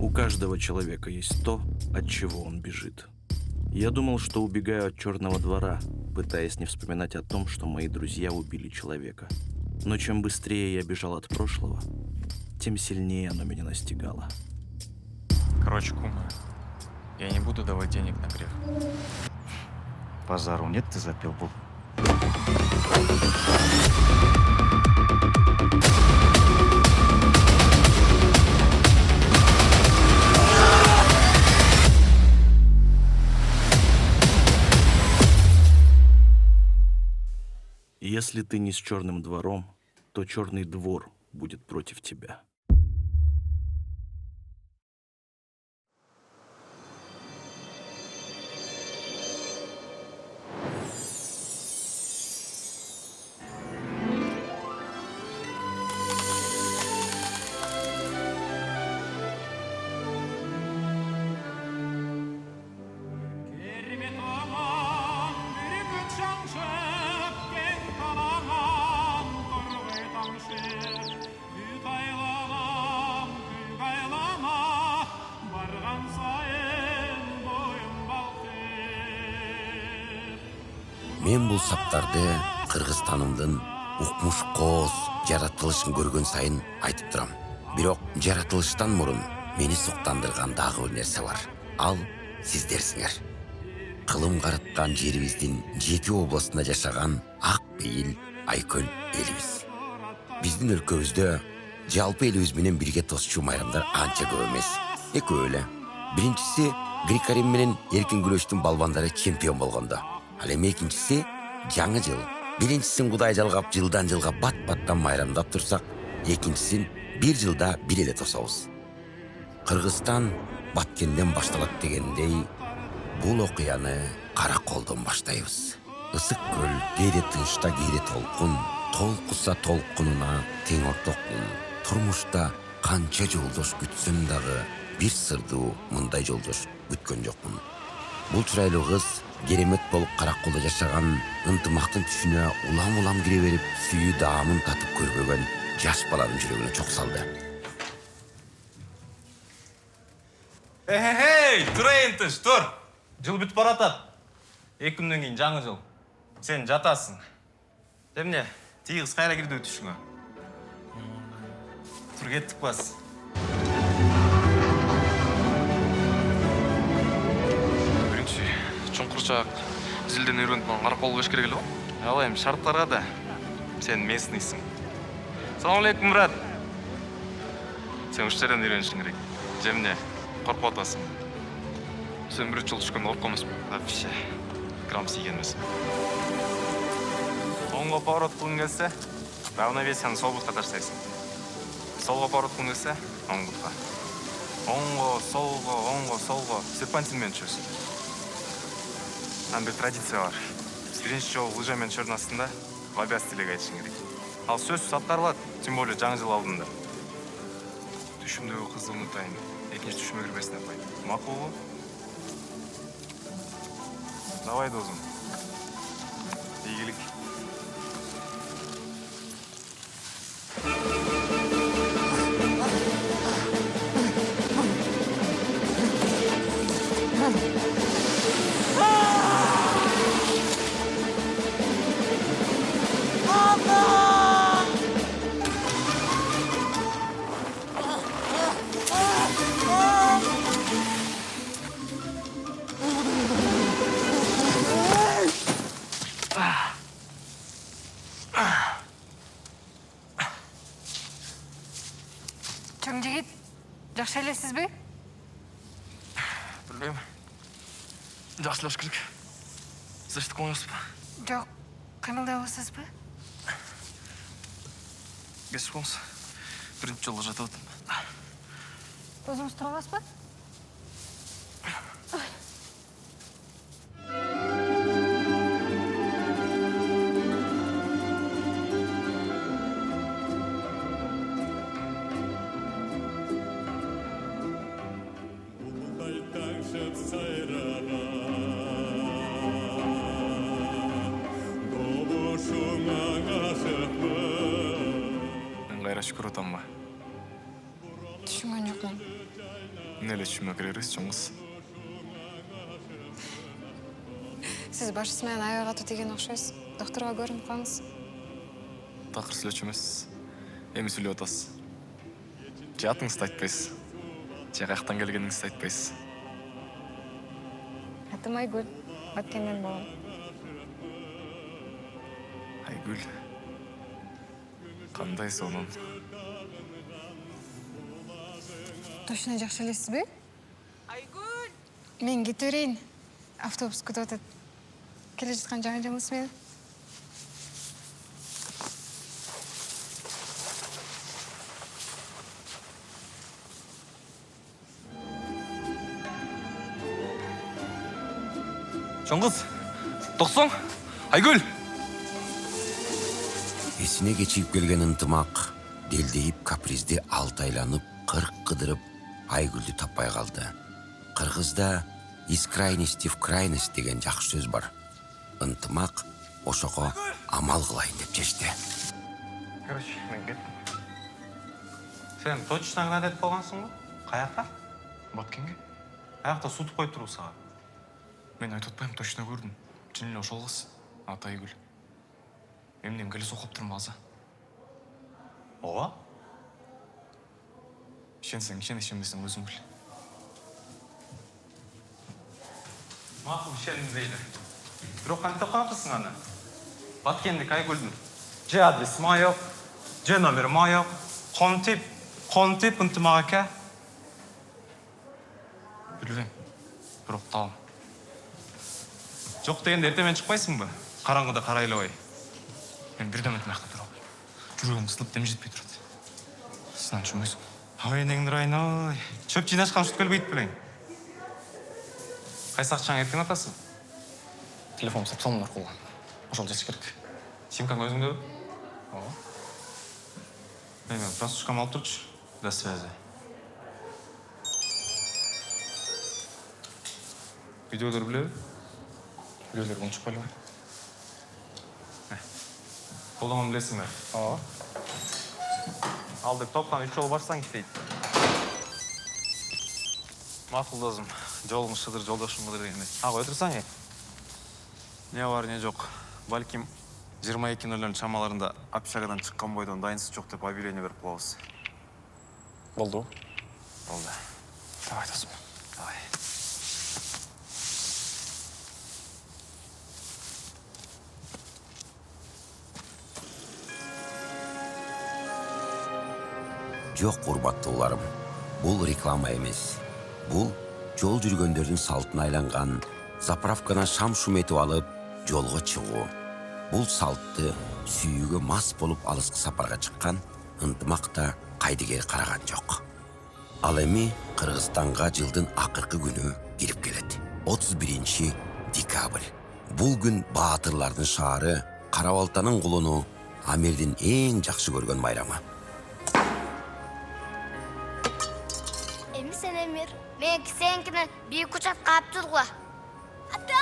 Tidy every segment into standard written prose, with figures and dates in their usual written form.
У каждого человека есть то, от чего он бежит. Я думал, что убегаю от черного двора, пытаясь не вспоминать о том, что мои друзья убили человека. Но чем быстрее я бежал от прошлого, тем сильнее оно меня настигало. Короче, кума, я не буду давать денег на грех. Базару нет, ты запел был. Если ты не с черным двором, то черный двор будет против тебя. Мен бул саптарды Кыргызстанымдын укмуш кооз жаратылышын көргөн сайын айтып турам. Бирок жаратылыштан мурун мени суктандырган дагы бир нерсе бар. Ал сиздерсиңер. Кылым карыткан жерибиздин 7 областында жашаган ак бейил Айкөл элибиз. Биздин өлкөбүздө жалпы элибиз менен бирге тосчу майрамдар анча көп эмес. Экөө эле. Биринчиси Грек-Рим менен эркин күрөштүн балбандары чемпион болгондо. Ал эми экинчиси жаңы жыл. Биринчисин Кудай жалгап жылдан жылга бат-баттан майрамдап турсак, экинчисин бир жылда бир эле тособуз. Кыргызстан Баткенден башталат дегендей, бул окуяны Караколдон баштайбыз. Ысык көл, кээде тынчта, кээде толкун, толкуса толкунуна тең ортокмун. Турмушта канча жолдош күтсөм дагы бир сырдуу мындай жолдош күткөн жокмун. Бул чырайлуу кыз керемет болуп Караколдо жашаган, ынтымактын түшүнө улам-улам кире берип, сүйүү даамын татып көрбөгөн жаш баланын жүрөгүнө чок салды. Эй, тур энтиш, тур. Жыл бүтүп баратат. 2 күндөн кийин жаңы жыл. Сен жатасың. Эмне? Тиги кыз кайра кирди түшүңө. Тур кеттик бас. Биринчи чуңкурчак зилден үйрөнүп Караколго кеш керек эле го. Ал эми шарттарга да сен местныйсың. Салам алейкум, брат. Сен уш жерден үйрөнүшүң керек. Жемне коркуп атасың. Сен бир жыл түшкөн корком эмесмин. Вообще грамм сийген эмес. Оңго поворот кылгың келсе, равновесияны сол бутка таштайсың. Солго поворот кылгың келсе, оң бутка. Оңго, солго, серпантин менен чөзсүң. Там бир традиция бар. Биринчи жолу лыжа менен чөйдүн астында в обязанности эле айтышың керек. Ал сөзсүз аткарылат, тем более жаңы жыл алдында. Түшүмдөгү кызды унутайын. Экинчи түшүмө кирбесин апай. Макулбу? Давай, досым. Ийгилик. Чоң жигит, жакшы элесизби? Билбейм. Жакшы элеш керек. Сиз эчтик кылмайсызбы? Жок, кыймылдабысызбы? Кеш болуңуз. Биринчи жолу жатып атам. Өзүңүз тура аласызбы? Мен кайра шүкүр атам ба? Түшүнгөн жокмун. эмне эле түшүмө киребиз, чоңуз? Сіз башысы менен аяқ ату деген окшойсуз. Докторга көрүнүп калыңыз. Такыр сүйлөчү эмессиз. Эми сүйлөп атасыз. Же атыңызды айтпайсыз. Же каяктан келгениңизди айтпайсыз. Атым Айгүл. Баткенден болом. Айгүл. Кандай сонун. Точно жакшы элесизби? Айгүл! Мен кете берейин. Автобус күтүп атат. Келе жаткан жаңы жумуш менен. Чоңуз, токсоң? Айгүл! Эсине кечигип келген ынтымак делдейип капризди алтайланып кырк кыдырып Айгүлдү таппай калды. Кыргызда из крайности в крайность деген жакшы сөз бар. Ынтымак ошого амал кылайын деп чечти. Короче, мен кеттим. Сен точно кінәлет болғансың ғой? Қаяқта? Баткенге? Аяқта сутуп қойып тұру саған. Мен айтып атпаймын, точно көрдім. Чын эле ошол кыз, аты Айгүл. Эмнем келе сокуп турмун азы. Ооба? Ишенсең, ишенбесең өзүң бил. Макул ишендим дейли. Бирок кантип калыпсың аны? Баткендик Айгүлдүн. Же адрес моёк, же номер моёк. Контип ынтымак ака. Билбейм. Бирок табам. Жок дегенде эртең менен чыкпайсыңбы? Караңгыда карай элебай. Мен бирден ынтымакта турам. Жүрөгүм кысылып дем жетпей турат. Сынан түшүнбөйсүң. Ой, неңдир айын ой. Чөп жинашкан ушут келбейт белең. Кайсы акчаң эртең атасың? Телефон сапсамын аркылуу. Ошол жеш керек. Симкаң өзүңдө? Ооба. Мен французскам алып турчу. До связи. Видеолор билеби? Видеолор унчуп калбай. Колдоңун билесиңби? Ооба. Алдык топтан 3 жол барсаң иштейт. Макул досум, жолуң шыдыр, жолдошуң кыдыр дегендей. Ага, отурсаң не бар, не жок. Балким 22:00 чамаларында общагадан чыккан бойдон дайынсыз жок деп объявление берип коебуз. Болду? Болду. Давай, досум. Давай. Жок, урбаттууларым. Бул реклама эмес. Бул жол жүргөндөрдүн салтына айланган заправкана шам шум этип алып жолго чыгуу. Бул салтты сүйүүгө мас болуп алыскы сапарга чыккан ынтымакта кайдыгер караган жок. Ал эми Кыргызстанга жылдын акыркы күнү кирип келет. 31 декабрь. Бул күн баатырлардын шаары, Кара Балтанын кулуну, Амирдин эң жакшы көргөн майрамы. Эми сен Эмир, мен сенкини бийик учакка алып тургула. Ата!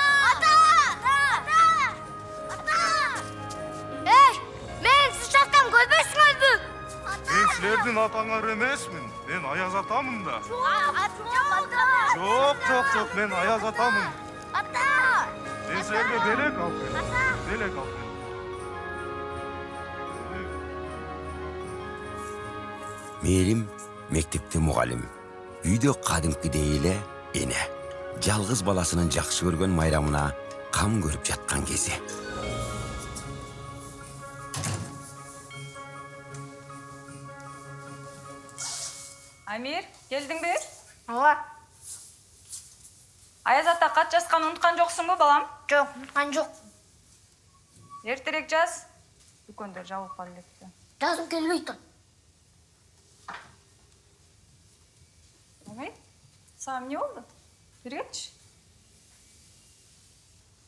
Эй, мен сиз жактан көрбөйсүңөрбү? Мен силердин атаңар эмесмин. Мен Аяз атамын да. Жок, мен Аяз атамын. Ата! Мен силерге белек алып келдим. Белек алып келдим. Мээрим мектепте мугалим. Үйдө кадимкидей эле эне. Жалгыз баласынын жакшы көргөн майрамына кам көрүп жаткан кези. Амир, келдиңби? Ооба. Аяз ата кат жазган унуткан жоксуңбу, балам? Жок, унуткан жок. Эртерээк жаз. Дүкөндөр жабылып калып кетти. Жазым келбейт. Амир, сага эмне болду? Бергечи.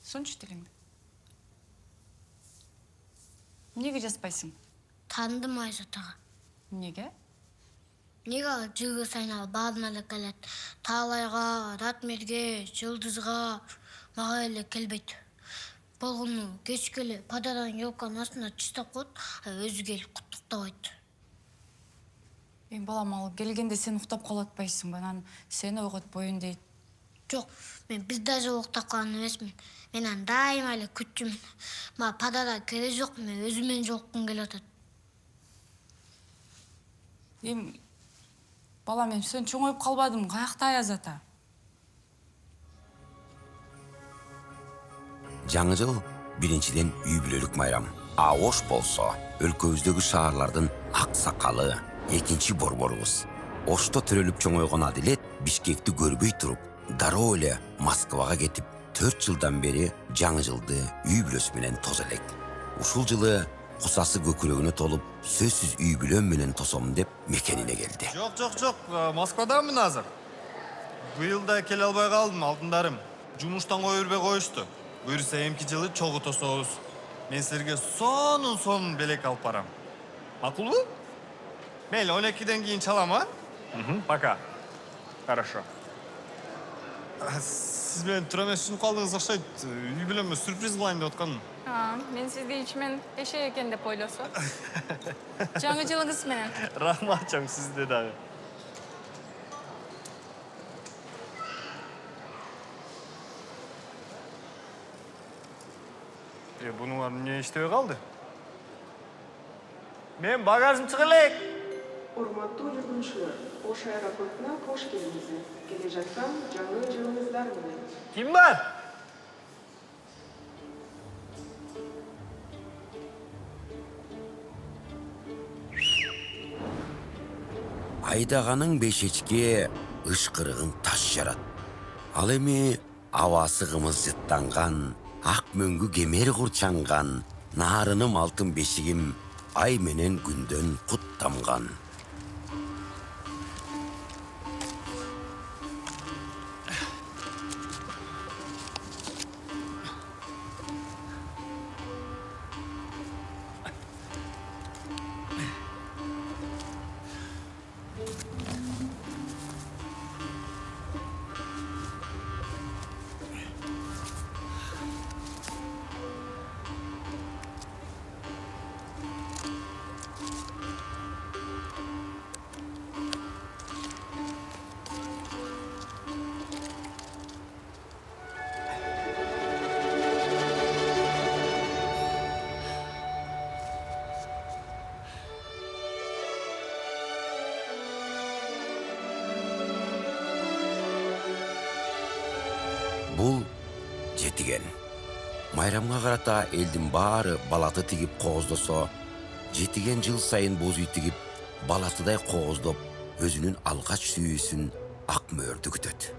Сунчу тилиңди. Эмнеге жазбайсың? Таандым Аяз атага. Эмнеге? Неге ал жыгы сайнал баадына эле келет? Таалайга, Ратмирге, Жылдызга мага эле келбейт. Болгону кечке эле пададан ёлканын астына чистап коет, өзү келип куттуктабайт. Балам, ал келгенде сен уктап калатпайсың ба? Анан сени ойготпойын дейт. Жоқ, мен бир даже оқтап қалған емесмін. Мен аны дайыма эле күтчүмүн. Мага падада керек жок, мен өзүмен жолуккум келип атат. Балам, сен чоңоюп калбадым, каякта Аяз ата? Жаңы жыл биринчиден үй бүлөлүк майрам. А Ош болсо өлкөбүздөгү шаарлардын ак сакалы, экинчи борборубуз. Ошто төрөлүп чоңойгон Адилет Бишкекти көрбөй туруп, дароо эле Москвага кетип, 4 жылдан бери жаңы жылды үй бүлөсү менен тосо элек. Ушул жылы кусасы көкүрөгүнө толуп, сөзсүз үй бүлөм менен тосом деп мекенине келди. Жоқ, Москвадамын азыр. Быйыл да келе албай калдым, алтындарым. Жумуштан кое бербей коюшту. Буюрса эмки жылы чогуу тособуз. Мен силерге сонун белек алып барам. Макулбу? Мейли, 12-ден кийин чалам, а? Пока. Хорошо. Сиз менен тура эмес түшүнүп калдыңыз окшойт. Үй бүлөмө сюрприз кылайын деп атканмын. Мен сизди ичимен эшек экен деп ойлосо. Жаңы жылыңыз менен. Рахмат чоң, сизде дагы. Bunlar ne işteye kaldı? Men bagajım çıkılek. Урматтуу жүргүнчүлөр, Ош аэропортуна кош келиңиздер. Келе жаткан жаңы жылыңыздар менен. Kim var? Айдаганын бешечке ышкырыгын таш жарат. Ал эми абасы кымыз жыттанган, ак мөңгү кемер курчанган, нарыным алтын бешигим ай менен күндөн кут тамган. Бул жетиген. Майрамга карата элдин баары балаты тигип кооздосо, жетиген жыл сайын боз үй тигип, балатыдай кооздоп, өзүнүн алгач сүйүүсүн ак мөөрдү күтөт.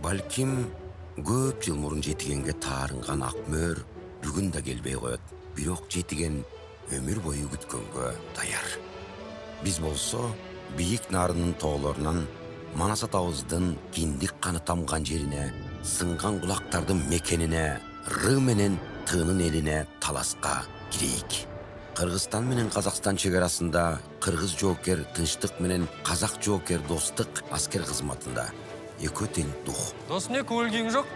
Балким көп жыл мурун жетигенге таарынган ак мөөр бүгүн да келбей коет. Бирок жетиген өмүр бою күткөнгө даяр. Биз болсо бийик нарынын тоолорунан Манас атабыздын киндик каны тамган жерине, сынган кулактардын мекенине, ры менен тыынын элине таласка кирейик. Кыргызстан менен Казакстан чегарасында кыргыз жоокер тынчтык менен казак жоокер достук аскер кызматында. Экөө тең дух. Досым не көңіл жоқ?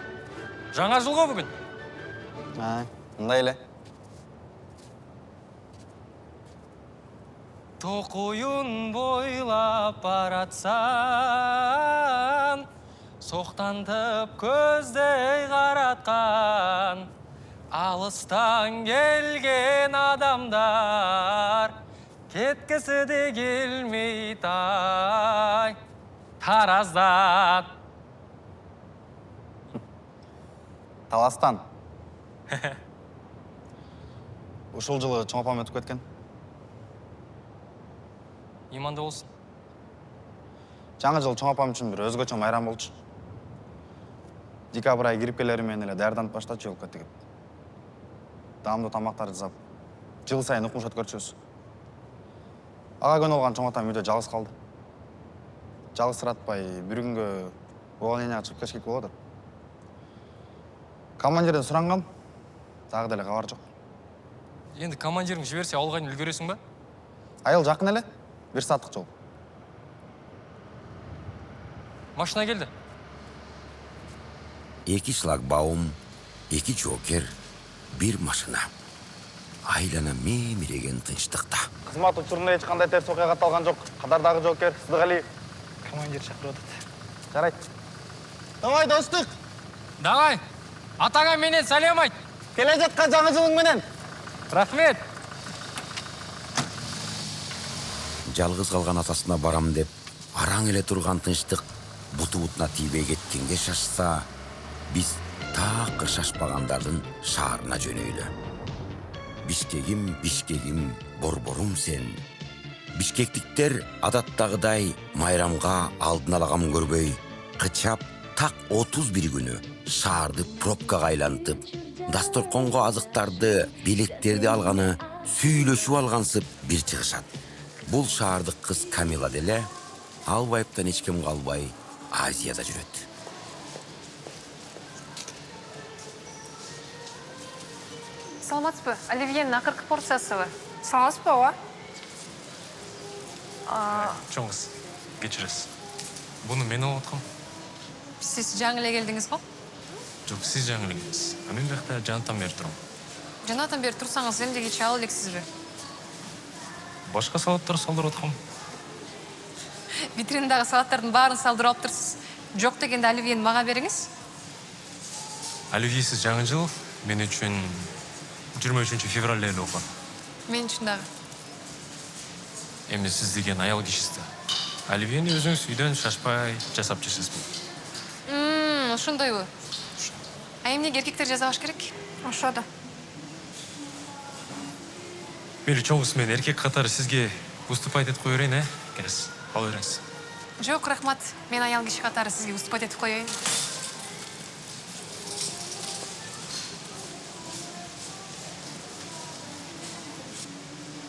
Жаңа жылға бүгін. Мындай эле. Тоқойын бойлап баратсам, соқтантып көздей қаратқан, алыстан келген адамдар, кеткісі де келмей тай, Тараздан. Таластан. Ушул жылы чоң апам өтүп кеткен. Иманда болсын. Жаңы жыл чоң апам үчүн бир өзгөчө майрам болчу. Декабрь айы кирип келери менен эле даярданып баштачу жол кеттик. Даамдуу тамактар жасап, жыл сайын укмуш өткөрчүбүз. Ага күн болгон чоң атам үйдө жалгыз калды. Жалгызсыратпай бир күнгө увольнениеге чыгып кетишке болот. Командирден сурангам, дагы деле кабар жок. Енді командирің жіберсе ауылға үлгересің ба? Айыл жакын эле, 1 сааттык жол. Машина келди. 2 шлагбаум, 2 жокер, 1 машина. Айлана мемиреген тынчтыкта. Кызмат учурунда эч кандай терс окуя катталган жок. Кадардағы жокер Сыдықалиев. Командир шақырып атат. Жарайт. Давай, достук. Давай. Атаңа менен салем айт. Келе жаткан жаңы жылың менен. Рахмет. Жалгыз калган атасына барам деп, араң эле турган тынчтык буту-бутуна тийбей кеткенге шашса, биз такыр шашпагандардын шаарына жөнөйлү. Бишкегим, Бишкегим, борборум сен. Бишкектиктер адаттагыдай майрамга алдын ала кам көрбөй, кычап так 31 күнү шаарды пробкага айлантып, дасторконго азыктарды, билектерди алганы, сүйлөшүп алгансып бир чыгышат. Бул шаардык кыз Камила деле ал байыптан эч ким калбай Азияда жүрөт. Саламатсызбы? Оливьенің ақырқы порциясы бар. Саламатсыз ба, ова? Чоң кыз, кечиресиз. Буну мен алып аткам. Сіз жаңы эле келдіңіз ғой? Жок, сиз жаңы эле келдиңиз. Мен бияқта жанатан бери турам. Жанатан бері тұрсаңыз, енді кече ал элексиз бе? Башка салаттар салдырып аткам. Витринадағы салаттардың барын салдырып алып тұрсыз. Жоқ дегенде оливьені мага беріңіз. Оливьесіз жаңы жыл мен үчүн 23 февраль эле окон. Мен үшін дағы. Эми сиз деген аял кишисиз. Оливьени өзүңүз үйдөн шашпай жасап жешесизби? Ошондойбу. А эмнеге эркектер жасабаш керек? Ошодо. Мейли чоң кыз, мен эркек катары сизге уступать этип кое берейин, келесиз. Кала бериңиз. Жоқ, рахмат. Мен аял киши катары сизге уступать этип коеюн.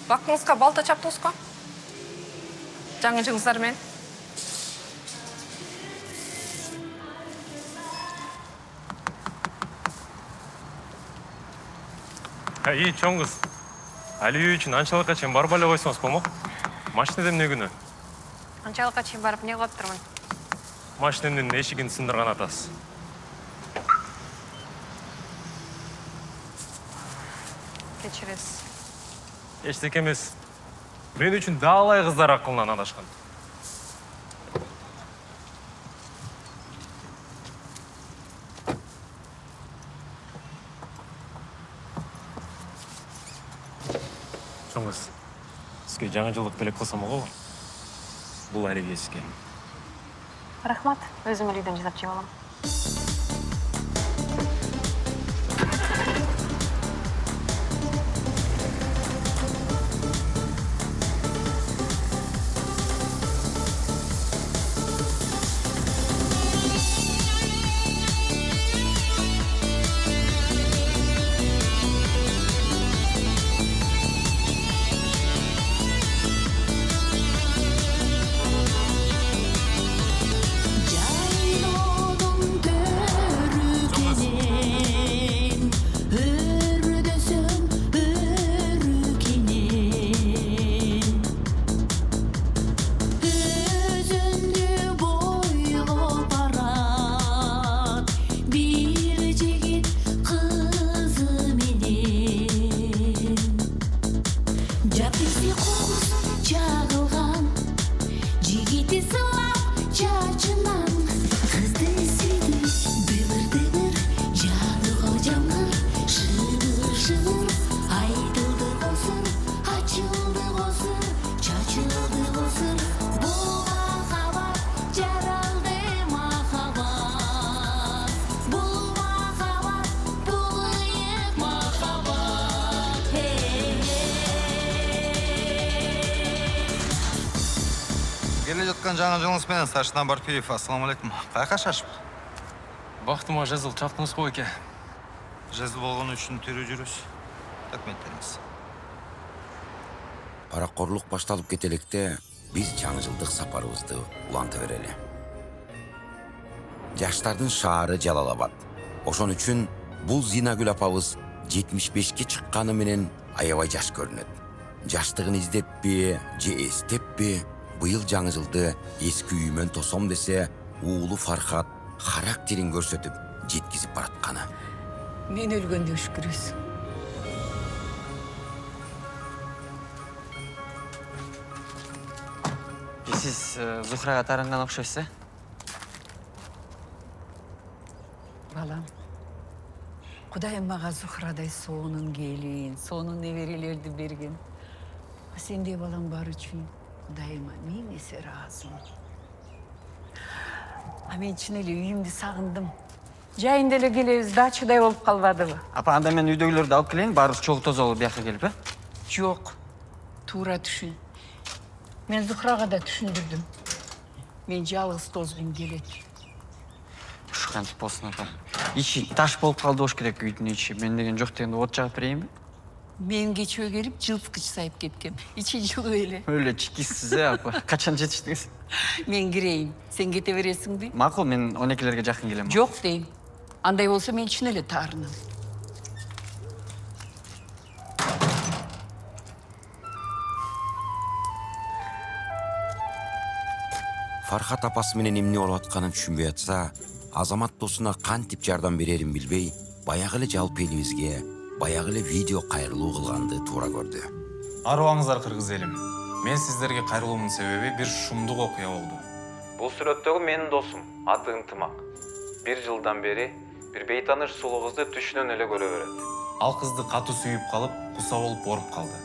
Бактыңызга балта чаптыңыз го? Жаңы жылыңыздар менен. Чоң кыз. Оливье үчүн анчалыкка чейин барып эле койсоңуз болмок. Машинада эмне күнү? Анчалыкка чейин барып не кылып турмун? Машинанын эшигин сындырган атасыз. Кечиресиз. Эчтеке эмес. Мен үчүн даалай кыздар акылынан адашкан. Чоң кыз, сизге жаңы жылдык белек кылсам болобу? Бул оливье сизге. Рахмат. Өзүм эле үйдөн жасап жеп алам. Келе жатқан жаңа жылыңыз менен Старшина Барфиев, ассаламу алейкум. Кайка шашып? Бактыма жазыл чаптыңыз го эке. Жазыл болгон үчүн тирүү жүрүш. Рахметтериңиз. Паракорлук башталып кетелекте биз жаңы жылдык сапарыбызды уланта берели. Жаштардын шаары Жалалабад. Ошон үчүн бул Зинагүл апабыз 75-ке чыкканы менен аябай жаш көрүнөт. Жаштыгын издеппи, же эстеппи, быйыл жаңы жылды эски үйүмөн тосом десе, уулу Фархат характерин көрсөтүп жеткизип баратканы. Мен өлгөндө шүкүрөсүң. Siz Zuhra'ya tarangan okşaysa? Балам, Кудайым мага Зухрадай сонун келин, сонун неберелерди берген. Сендей балам бар үчүн Кудайыма миң эсе ыраазымын. Мен чын эле үйүмдү сагындым. Жайында эле келебиз, дачадай болуп калбадыбы? Апа, анда мен үйдөгүлөрдү алып келейин, баарыбыз чогуу тоза болуп бияка келип, Жок, туура түшүн. Мен Зухрага да түшүндүрдүм. Мен жалгыз тозгум келет. Ушкантип болсун, апа. Ичи таш болуп калды болуш керек үйдүн ичи. Мен деген жок дегенде от жагып берейинби? Мен кечөө келип жылыткыч сайып кеткем. Ичи жылуу эле. Өлө чикисиз, апа. Качан жетиштиңиз? Мен кирейин. Сен кете бересиңби? Макул, мен 12-лерге жакын келем. Жок дейм. Андай болсо мен чын эле таарынам. Фархат апасы менен эмне болуп атканын түшүнбөй атса, Азамат досуна кантип жардам берерин билбей, баягы эле жалпы элибизге, баягы эле видео кайрылуу кылганды туура көрдү. Арыбаңыздар кыргыз элим. Мен сиздерге кайрылуумдун себеби бир шумдук окуя болду. Бул сүрөттөгү менин досум, аты Ынтымак. 1 жылдан бери бир бейтаныш сулуу кызды түшүнөн эле көрө берет. Ал кызды катуу сүйүп калып, куса болуп ооруп калды.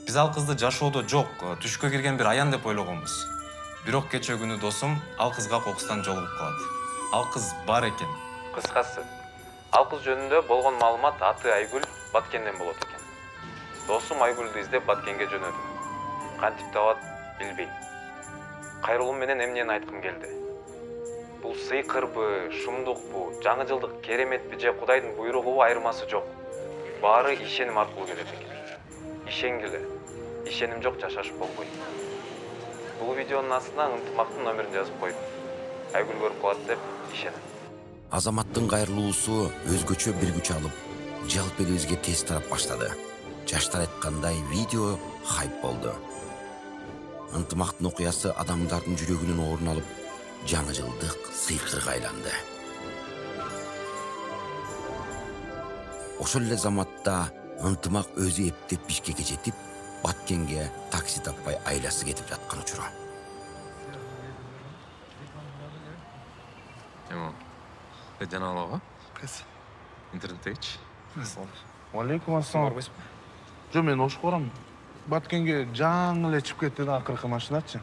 Биз ал кызды жашоодо жок, түшкө кирген бир аян деп ойлогонбуз. Бирок кечээ күнү досум ал кызга кокустан жолугуп калат. Ал кыз бар экен. Кыскасы, ал кыз жөнүндө болгон маалымат аты Айгүл Баткенден болот экен. Досум Айгүлдү издеп Баткенге жөнөдү. Кантип табат билбейм. Кайрылуум менен эмнени айткым келди. Бул сыйкырбы, шумдукпу, жаңы жылдык кереметпи же Кудайдын буйругубу айырмасы жок. Баары ишеним аркылуу келет экен. Ишенгиле. Ишеним жок жашаш болбойт. Бул видеонун астына Ынтымактын номерин жазып койдум. Айгүл көрүп калат деп ишенем. Азаматтын кайрылуусу өзгөчө бир күч алып, жалпы элибизге тез тарап баштады. Жаштар айткандай видео хайп болду. Ынтымактын окуясы адамдардын жүрөгүнөн орун алып, жаңы жылдык сыйкырга айланды. Ошол эле заматта Ынтымак өзү эптеп Бишкекке жетип, Баткенге такси таппай айласы кетип жаткан учуру. Жаналова? Интернеттегичи? Алейкум ассалам. Жо, мен ош корам. Баткенге жаңы эле чыгып кетти да акыркы машиначы.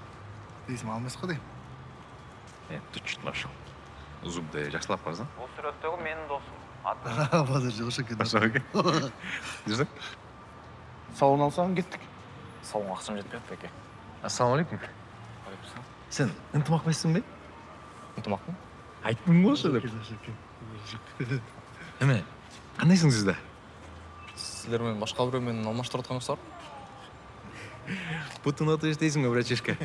Дейсиң алмас го дейм. Түчүн ошол. Зубда жакшылап барсаң. Бул сүрөттөгү менин досум. Базар же ошо экен. Ошо экен. Жүрсөк. Салон алсаң кеттик. Салонга акчам жетпей атпайт экен. Ассалам алейкум. Сен Ынтымак эмессиңби? Ынтымакмы? Айтпайм го ошо деп. Эме, кандайсың сиз да? Силер менен башка бирөө менен алмаштырып аткансыздар? Бутун отуп иштейсиңби, братишка?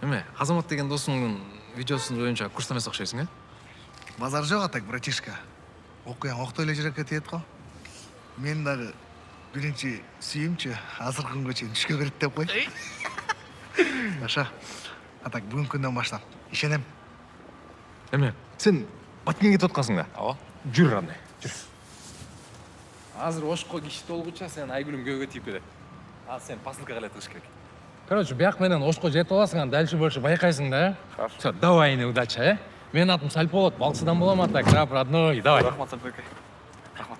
Эме, Азамат деген досуңдун видеосун боюнча курста эмес окшойсуң, Базар жок атак, братишка. Окуяң октой эле жүрөккө тиет го. Мен дагы биринчи сүйүмчү азыркы күнгө чейин түшкө кирет деп кой. Ошо. Атак бүгүнкү күндөн баштап ишенем. Эме, сен Баткенге кетип аткансың да? Ооба. Жүр андай, жүр. Азыр ошко киши толгуча сен Айгүлүм көөгө тийип кетет. А сен посылка кылып кылыш керек. Короче, бияк менен ошко жетип аласың, дальше больше байкайсың да. Хорошо. Всё, давай, не удача, Менин атым Сальповод, Балксыдан болом а так, рап, родной, давай. Рахмат, Сальбек. Рахмат.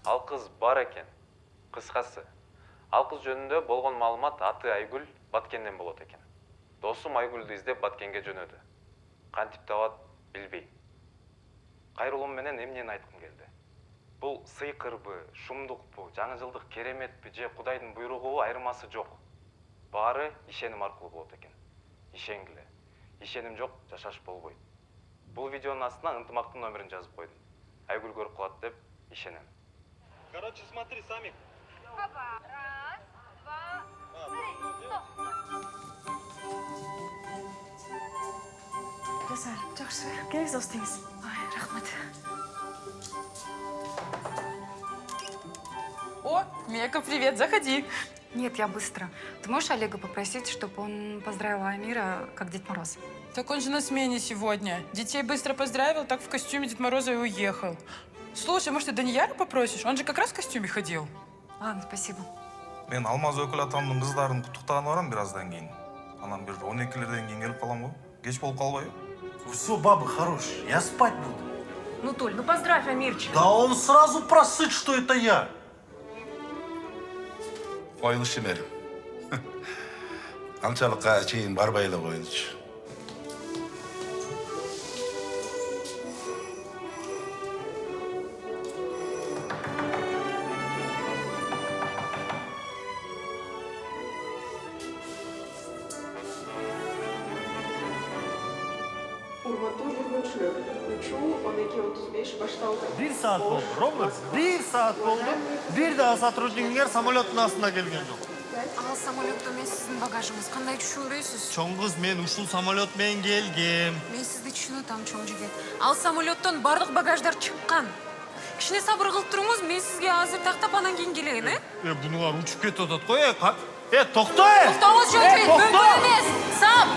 Ал кыз бар экен. Кыскасы, ал кыз жөнүндө болгон маалымат аты Айгүл Баткенден болот экен. Досум Айгүлдү издеп Баткенге жөнөдү. Кантип табат билбейм. Кайрылуум менен эмнени айткым келди. Бул сыйкырбы, шумдукпу, жаңы жылдык кереметпи же Кудайдын буйругубу айырмасы жок. Баары ишеним аркылуу болот экен. Ишенгиле. Ишеним жок жашаш болбойт. Бул видеонун астына Ынтымактын номерин жазып койдум. Айгүл көрүп калат деп ишенем. Короче, смотри, сами. Папа, раз, два, три, стоп. Жасар, жакшы. Келиңиз остеңиз. Ай, рахмат. О, Мека, привет, заходи. Нет, я быстро. Ты можешь Олега попросить, чтобы он поздравил Амира, как Дед Мороз? Так он же на смене сегодня. Детей быстро поздравил, так в костюме Дед Мороза и уехал. Слушай, может, ты Данияра попросишь? Он же как раз в костюме ходил. Ладно, спасибо. Мен Алмаз өкіл атамдың қыздарын құттықтағаны барам біраздан кейін. Анан бір 12-лерден кейін келіп қалам ғой. Кеш болып қалбай. Все, баба, хорош, я спать буду. Ну, Толь, ну поздравь Амирчика. Да он сразу просыт, что это я. Қойылшы бер. Қаншалыққа чейін барбайлы қойылшы. Урматтуу жүргүнчүлөр, учуу 12:35 башталды. 1 saat oldu Robert. 1 saat oldu. Bir daha сотрудниктер самолеттің астына келген жоқ. Ал самолетто мен сіздің багажыңыз. Қандай түшүнбейсіз? Чоң кыз, мен ушул самолет менен келгем. Мен сізді түшүнөтөм, чоң жигит. Ал самолеттон бардык багаждар чыккан. Кичине сабыр кылып туруңуз, мен сизге азыр тактап анан кийин келейин, Bunlar uçup кетип атат ғой. Токто! Токтоңуз жөнөйт, мүмкүн эмес. Сап!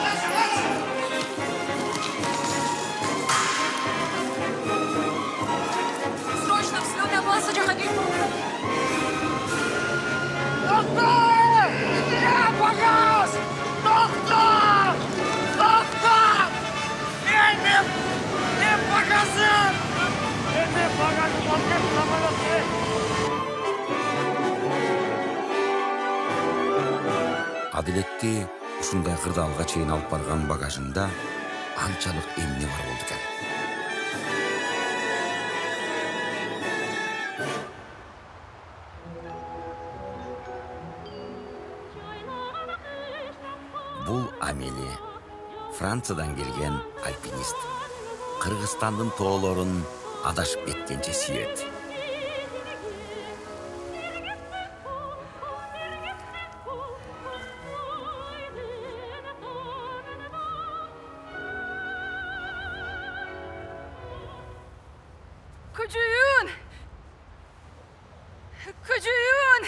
Срочно взлётная полоса жака келип. Доктор! Багаж! Доктор! Доктор! Не багажым! Не багажым, он как самолет. Адилетти ушундай кырдаалга чейин алып барган багажында анчалык эмне бар болду экен. Бул Амели, Франциядан келген альпинист. Кыргызстандын тоолорун адашып кеткенче сүйөт. Kucuyun! Kucuyun!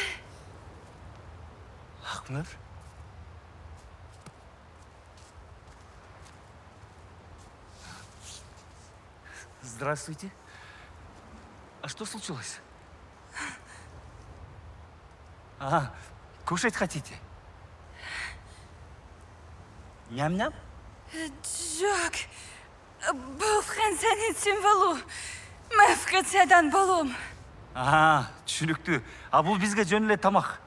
Акнур? Здравствуйте. А что случилось? Кушать хотите? Ням-ням? Жоқ, бұл Францияның символу. Мен Франциядан болом. Түшүнүктүү. А бул бизге жөн эле тамак.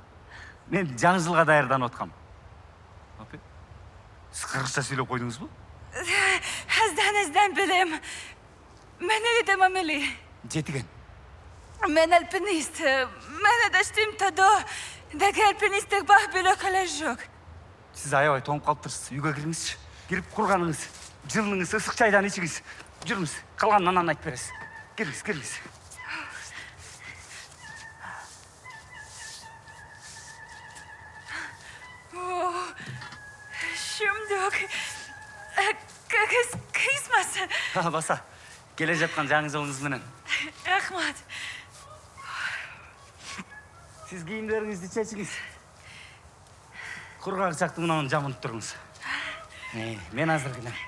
Мен жаңы жылга даярданып аткам. Сиз кыргызча сүйлөп койдуңузбу? Аздан білем. Мен едем Амели. Жетиген. Мен альпинист. Мен адаштым тодо. Деги альпинисттик бак бөлөк эле жок. Сиз аябай тоңуп калыптырсыз. Үйгө кириңизчи. Кирип курганыңыз, жылыныңыз, ысык чайдан ичиңиз. Жүрүңүз. Калганын анан айтып бересиз. Кириңиз. Шумдук. Кызмасын. Баса. Келе жаткан жаңы жылыңыз менен. Рахмат. Сиз кийимдериңизди чечиңиз. Кургак жактыгынан жамынып туруңуз. Мен азыр келем.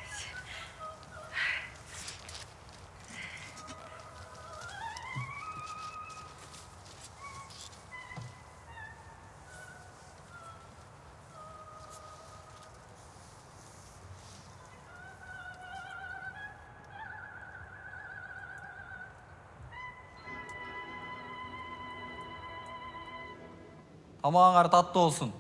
Тамағыңар татты болсын.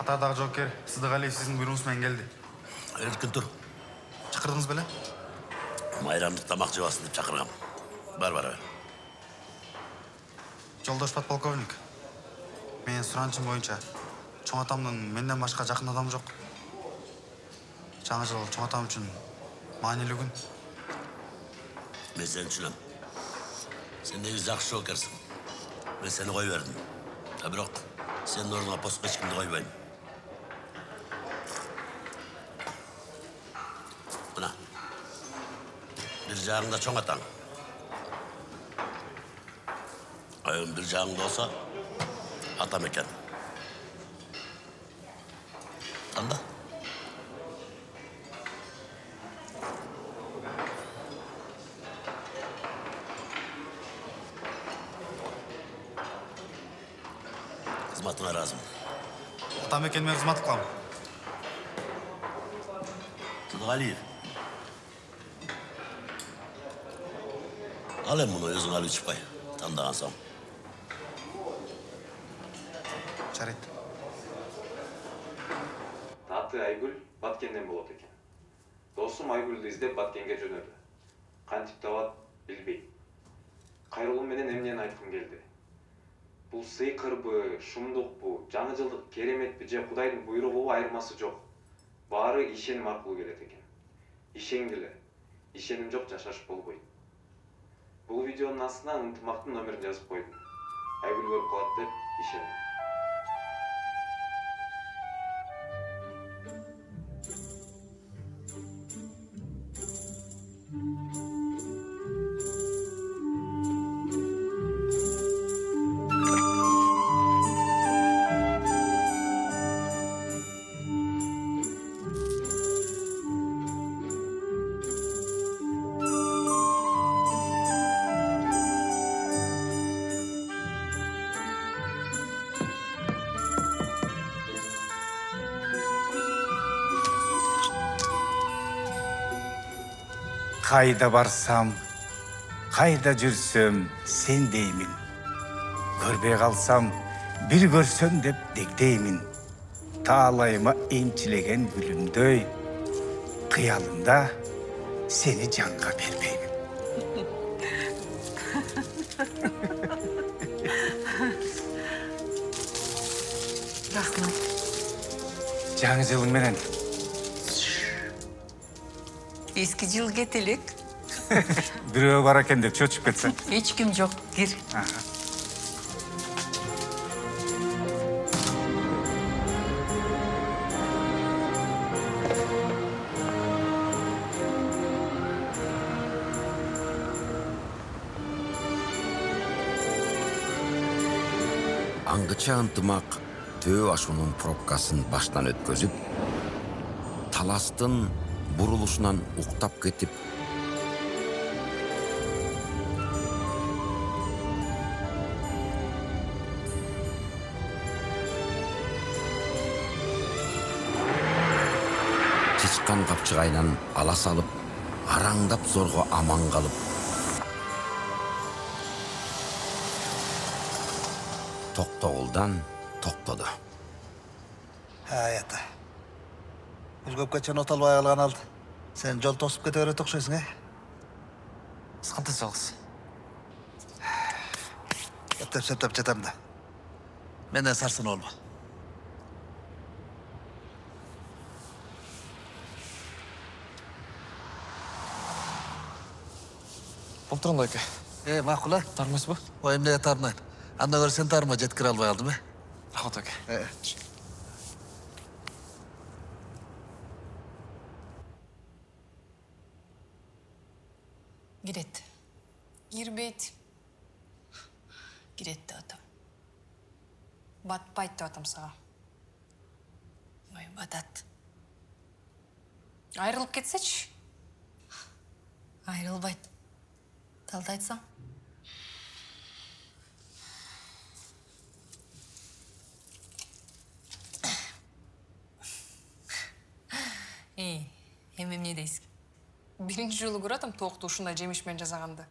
Қатардағы жоокер Сыдықалиев сіздің бұйрығыңызбен келді. Еркін тұр. Шақырдыңыз беле? Майрамдық тамақ жебасын деп шақырғам. Бар. Жолдаш подполковник. Мен сұранышым бойынша чоң атамның менден башқа жақын адамы жоқ. Жаңа жыл чоң атам үшін маанилүү күн. Мен сені түсінем. Сен негізі жақсы жауапкерсің. Мен сені қой бердім. Бірақ сенің орныңа посқа ешкімді қоймаймын. Мына, бір жағыңда чоң атаң. Айым бір жағыңда болса, атам екен. Танда? Қызматыңа разымын. Атам екен мен қызмат қыламын. Тұдығалиев. Ал енді мұны өзің алып шықпай, таңдаған соң. Жарайды. Аты Айгүл Баткенден болады екен. Досым Айгүлді іздеп Баткенге жөнелді. Қантип табат білбей. Қайролым менен эмнени айткым келди. Бул сыйкырбы, шумдукпу, жаңы жылдык кереметпи же Кудайдын буйругубу айырмасы жок. Баары ишеним аркылуу келет экен. Ишеңгиле. Ишеним жок жашаш болбойт. Бул видеонун астына ынтымактын номерин жазып койдум. Айгүл көрүп калат деп ишенем. Қайда барсам, қайда жүрсем, сен деймін. Көрбей қалсам, бір көрсем деп дегдеймін. Талайыма емчілеген гүлімдөй, қиялымда сені жанға бермеймін. Рахмат. Жаңы жылыңменен. Eski жыл кетелек. Біреу бар екен деп чөчіп кетсең. Ешкім жоқ, кір. Аңгыча ынтымақ төө ашуның пробкасын баштан өткөзүп, таластын бурулушунан уктап кетип, чычкан капчыгайынан ала салып, араңдап зорго аман калып, токтогулдан токтоду. Ата. Бул көпкө чейин оталбай калган алды. Сен жол тосуп кете берет окшойсуң, Кантип жалгыз? Эптеп жатам да. Менден сарсын болма. Болтурунда эке. Макул, Тармайсызбы? Ой, эмнеге тармайм? Анда көрө сен тарма, жеткире албай калдым, Рахмат эке. Кирет. Кирбейт. Кирет деп атам. Батпайт деп атам сага. Ой, батат. Айрылып кетсечи? Айрылбайт. Талды айтсаң? Эми эмне дейсиң? Биринчи жолу көрөтөм токту ушундай жемиш менен жасаганды.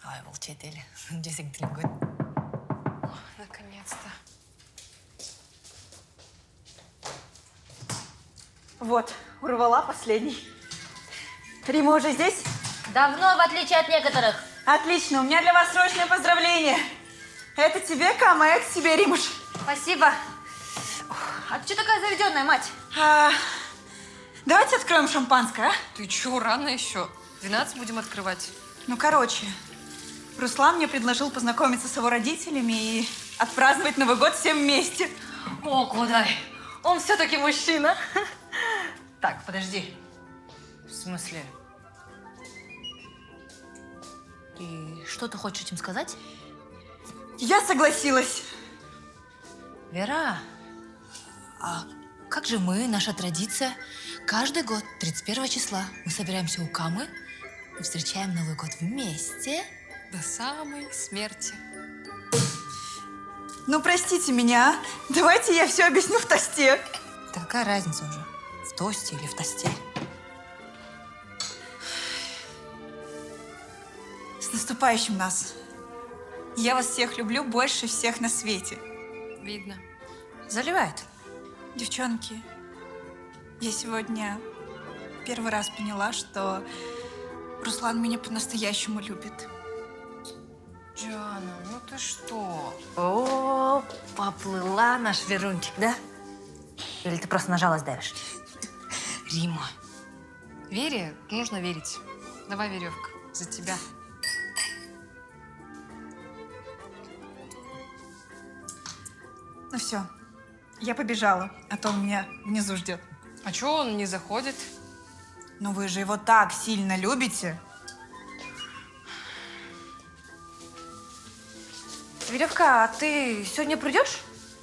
Ай, бул чет эли. Жесең тилиң көт. Наконец-то. Вот, урвала последний. Рима уже здесь? Давно, в отличие от некоторых. Отлично, у меня для вас срочное поздравление. Это тебе, Кама, это тебе, Римуш. Спасибо. А ты что такая заведенная, мать? Давайте откроем шампанское, а? Ты чё, рано еще? 12 будем открывать. Ну, короче, Руслан мне предложил познакомиться с его родителями и отпраздновать Новый год всем вместе. О, Кудай, он все-таки мужчина. Так, подожди. В смысле? И что ты хочешь этим сказать? Я согласилась. Вера, а как же мы, наша традиция, каждый год 31 числа мы собираемся у Камы и встречаем Новый год вместе до самой смерти. Ну, простите меня, а? Давайте я все объясню в тосте. Да какая разница уже, в тосте или в тосте? С наступающим нас. Я вас всех люблю больше всех на свете. Видно. Заливает. Девчонки, я сегодня первый раз поняла, что Руслан меня по-настоящему любит. Джана, ну ты что? О, поплыла наш Верунчик, да? Или ты просто нажалась давишь? Рима. Вере нужно верить. Давай, веревка, за тебя. Ну все, я побежала, а то он меня внизу ждет. А чего он не заходит? Ну вы же его так сильно любите. Веревка, а ты сегодня придешь?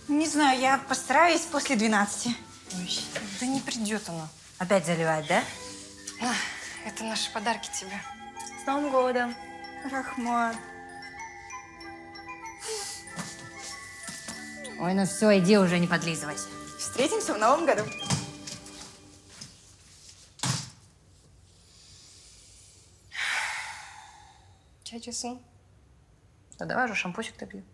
Не знаю, я постараюсь после 12. Ой, да не придет она. Опять заливает, да? Это наши подарки тебе. С Новым годом. Рахмат. Ой, ну все, иди уже, не подлизывайся. Встретимся в Новом году. Чай, часы. Да давай уже шампусик-то пью.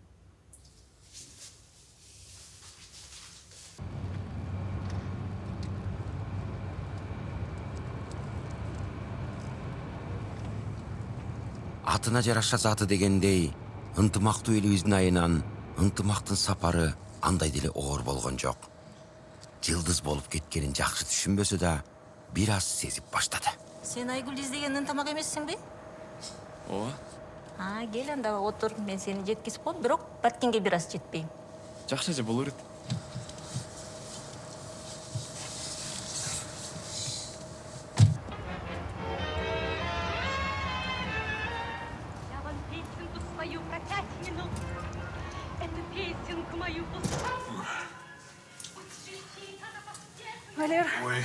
Атына жараша заты дегендей, ынтымактуу элибиздин айынан ынтымактын сапары андай деле оор болгон жок. Жылдыз болуп кеткенин жакшы түшүнбөсө да, бир аз сезип баштады. Сен Айгүл издеген ынтымак эмессиң бе? Ооба. Кел анда отур, мен сени жеткизип коем, бирок Баткенге бир аз жетпейм. Жакшы эже боло берет. Я вам песенку свою про 5 минут. Эту песенку мою Валер. Ой,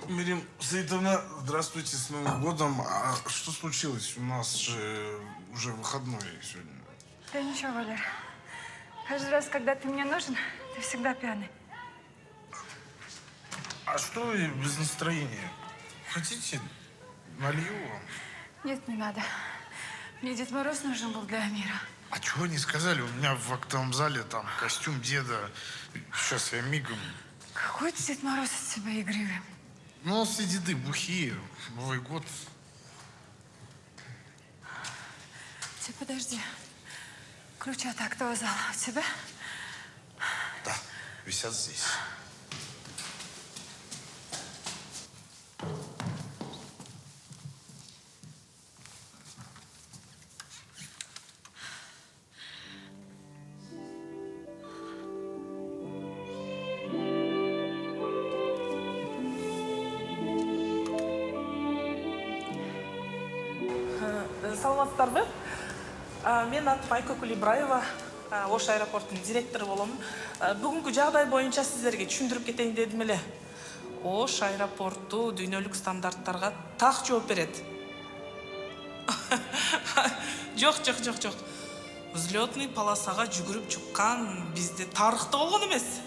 Мирим Саидовна, здравствуйте, с Новым годом. А что случилось? У нас же уже выходной сегодня. Да ничего, Валер. Каждый раз, когда ты мне нужен, ты всегда пьяный. А что вы без настроения? Хотите, налью вам? Нет, не надо. Мне Дед Мороз нужен был для Амира. А чего не сказали? У меня в актовом зале там костюм деда. Сейчас я мигом. Какой ты Дед Мороз от себя игривый. Ну, все деды бухие. Новый год. Ты подожди. Ключи от актового зала у тебя? Да, висят здесь. Саламатсыздарбы? Мен атым Айкөкүл Ибраева, Ош аэропортунун директору болом. Бүгүнкү жагдай боюнча сиздерге түшүндүрүп кетейин дедим эле. Ош аэропорту дүйнөлүк стандарттарга так жооп берет. Жок. Взлетный полосага жүгүрүп чыккан бизде тарыхта болгон эмес.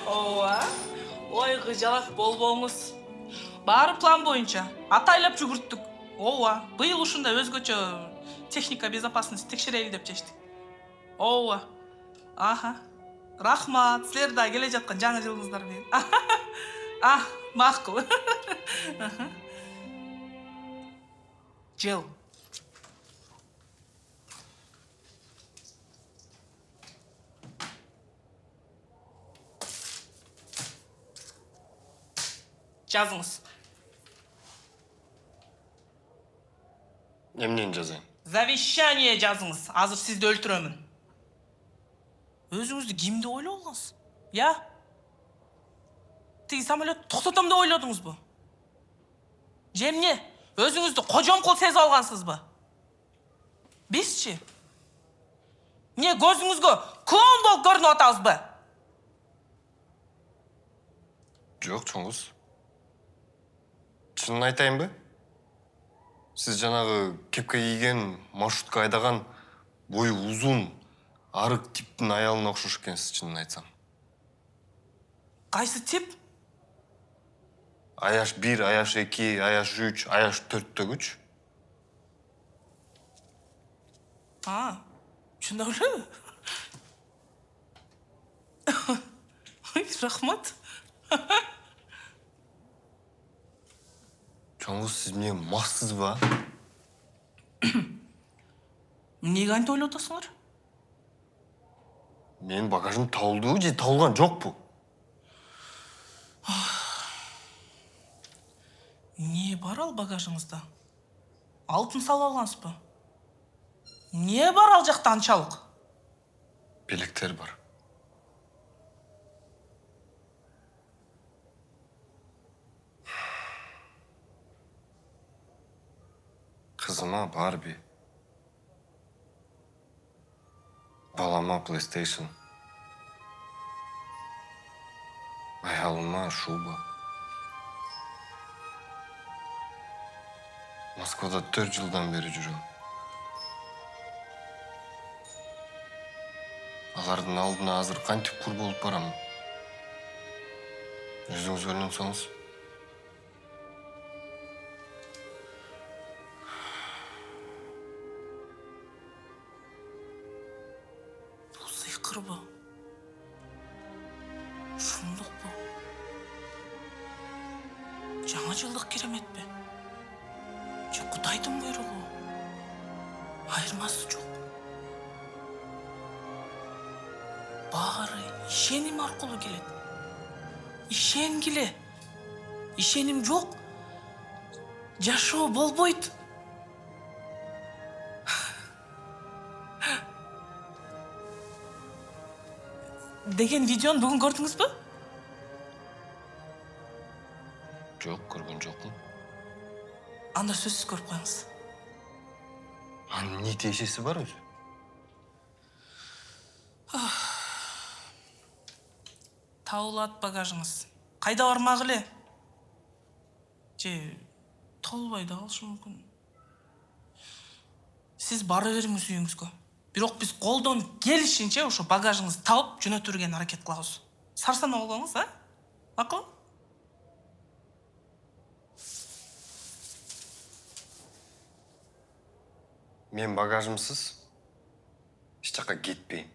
Ооба. Ой, кыжалак болбоңуз. Баары план боюнча атайлап жүгүрттүк. Ооба, быйыл ушундай өзгөчө техника безопасности текшерели деп чечтик. Ооба. Аха. Рахмат, силер да келе жаткан жаңы жылыңыздар менен. Макул. Жыл. жазыңыз. Эмнени жазайын? Завещание жазыңыз. Азыр сізді өлтіремін. Өзіңізді кимди ойлап алғансыз? Я? Тиги самолет тоқтатам деп ойладыңыз бу? Же эмне? Өзіңізді кожомкул сезип алгансыз бу? Бизчи? Не көзүңүзгө клоун болуп көрүнүп атабызбы? Жок, чоңуз. Чынын айтайынбы? Сиз жанагы кепке кийген, маршрутка айдаган, бою узун, арык типтин аялына окшош экенсиз, чынын айтсам. Кайсы тип? Аяш 1, аяш 2, аяш 3, аяш 4-төгүч. Чында элеби? Рахмат. Чоңуз, сиз эмне максызбы? Эмнеге антип ойлоп атасыңар? Менин багажым табылдыбы же табылган жокпу? Не бар ал багажыңызда? Алтын салып алгансызбы? Не бар ал жакта анчалык? Белектер бар. Кызыма Барби. Балама PlayStation. Аялыма шуба. Москвада 4 жылдан бери жүрөм. Алардын алдына азыр кантип кур болуп барамын? Өзүңүз ойлонсоңуз. Бул сыйкырбы? Шумдукпу? Жаңа жылдык кереметпи? Же Кудайдын буйругу? Айырмасы жок. Баары ишеним аркылуу келет. Ишенгиле. Ишеним жок. Жашоо болбойт. Деген видеону бүгүн көрдүңүзбү? Жок, көргөн жокмун. Анда сөзсүз көрүп коюңуз. Анын эмне тиешеси бар өзү? Табылат багажыңыз. Кайда бармак эле? Же табылбай да калышы мүмкүн. Сиз бара бериңиз үйүңүзгө. Бирок биз колдон келишинче ошо багажыңызды табып жөнөтүүгө аракет кылабыз. Сарсана болбоңуз, Макул? Мен багажымсыз эч жакка кетпейм.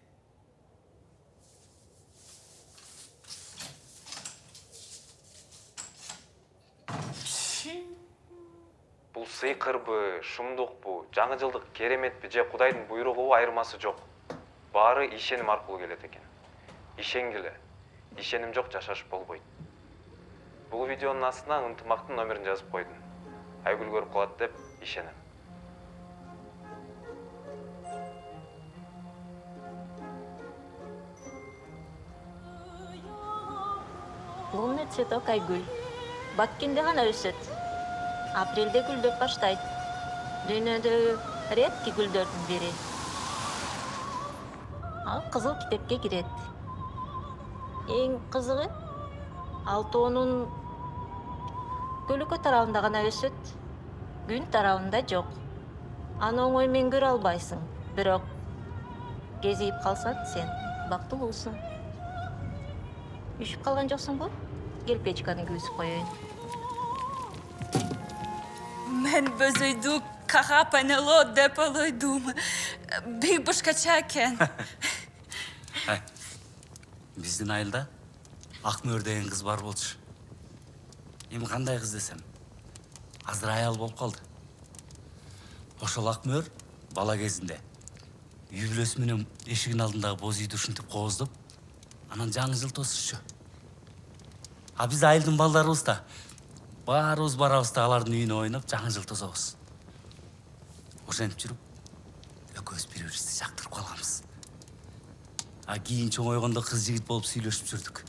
Бул сыйкырбы, шумдукпу, жаңы жылдык кереметпи же Кудайдын буйругубу айырмасы жок. Баары ишеним аркылуу келет экен. Ишенгиле. Ишеним жок жашаш болбойт. Бул видеонун астына ынтымактын номерин жазып койдум. Айгүл көрүп калат деп ишенем. Лунный цветок Айгүл. Баккенде гана өсөт. Апрелде гүлдөп баштайт. Дүйнөдөгү редкий гүлдөрдүн бири. Ал кызыл китепке кирет. Эң кызыгы ал тоонун көлөкө тарабында гана өсөт. Күн тарабында жок. Аны оңой менен көрө албайсың. Бирок кезип калсаң сен бактылуусуң. Үшүп калган жоксуңбу? Кел печканы күйүзүп коеюн. Мен бөзөйдү кага панело деп ойлойдум. Бик башкача экен. Биздин айылда Акмөр деген кыз бар болчу. Эми кандай кыз десем, азыр аял болуп калды. Ошол Акмөр бала кезинде үй бүлөсү менен эшигин алдындагы боз үйдү ушинтип кооздоп, анан жаңы жыл тосушчу. А биз айылдын балдарыбыз да баарыбыз барабыз да алардын үйүнө ойноп жаңы жыл тособуз. Ошентип жүрүп, экөөбүз бири-бирибизди жактырып калганбыз. А кийин чоңойгондо кыз жигит болуп сүйлөшүп жүрдүк.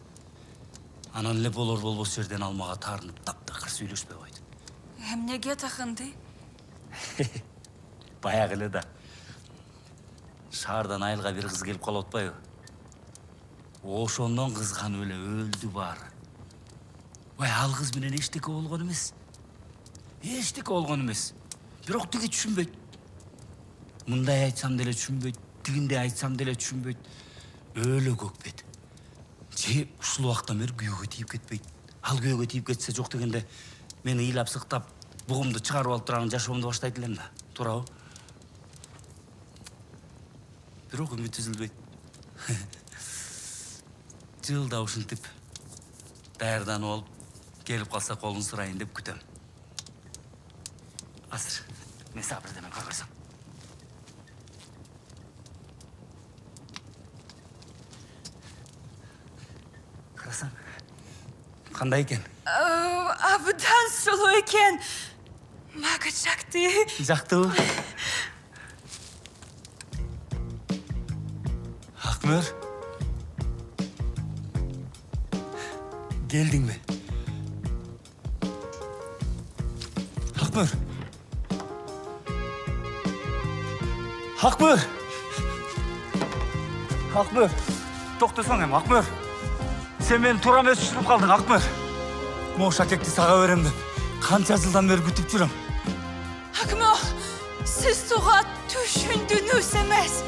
Анан эле болор-болбос жерден алмага таарынып таптакыр сүйлөшпөй койду. Эмнеге такынды? Баягы эле да. Шаардан айылга бир кыз келип калып атпайбы? Ошондон кызганып эле өлдү баары. Ой, ал кыз менен эчтеке болгон эмес. Эчтеке болгон эмес. Бирок тиги түшүнбөйт. Мындай айтсам деле түшүнбөйт, тигиндей айтсам деле түшүнбөйт. Өлө көкпет. Же ушул убактан бери күйөөгө тийип кетпейт. Ал күйөөгө тийип кетсе жок дегенде мени ыйлап сыктап, бугумду чыгарып алып турган жашоомду баштайт элем да. Туурабы? Бирок үмүт үзүлбөйт. Жылда ушинтип даярданып алып, келип калса колун сурайын деп күтөм. Азыр мен сага бирдеме көргөзөм. Карасаң, кандай экен? Абдан сулуу экен. Мага жакты. Жактыбы? Акмөр. Келдиңби? Акмөр. Акмөр. Акмөр. Токтосоң эми, Акмөр. Сен мени туура эмес түшүнүп калдың, Акмөр. Могу шакекти сага берем деп канча жылдан бери күтүп жүрөм. Акмör, siz tuğa düşündünüz emez.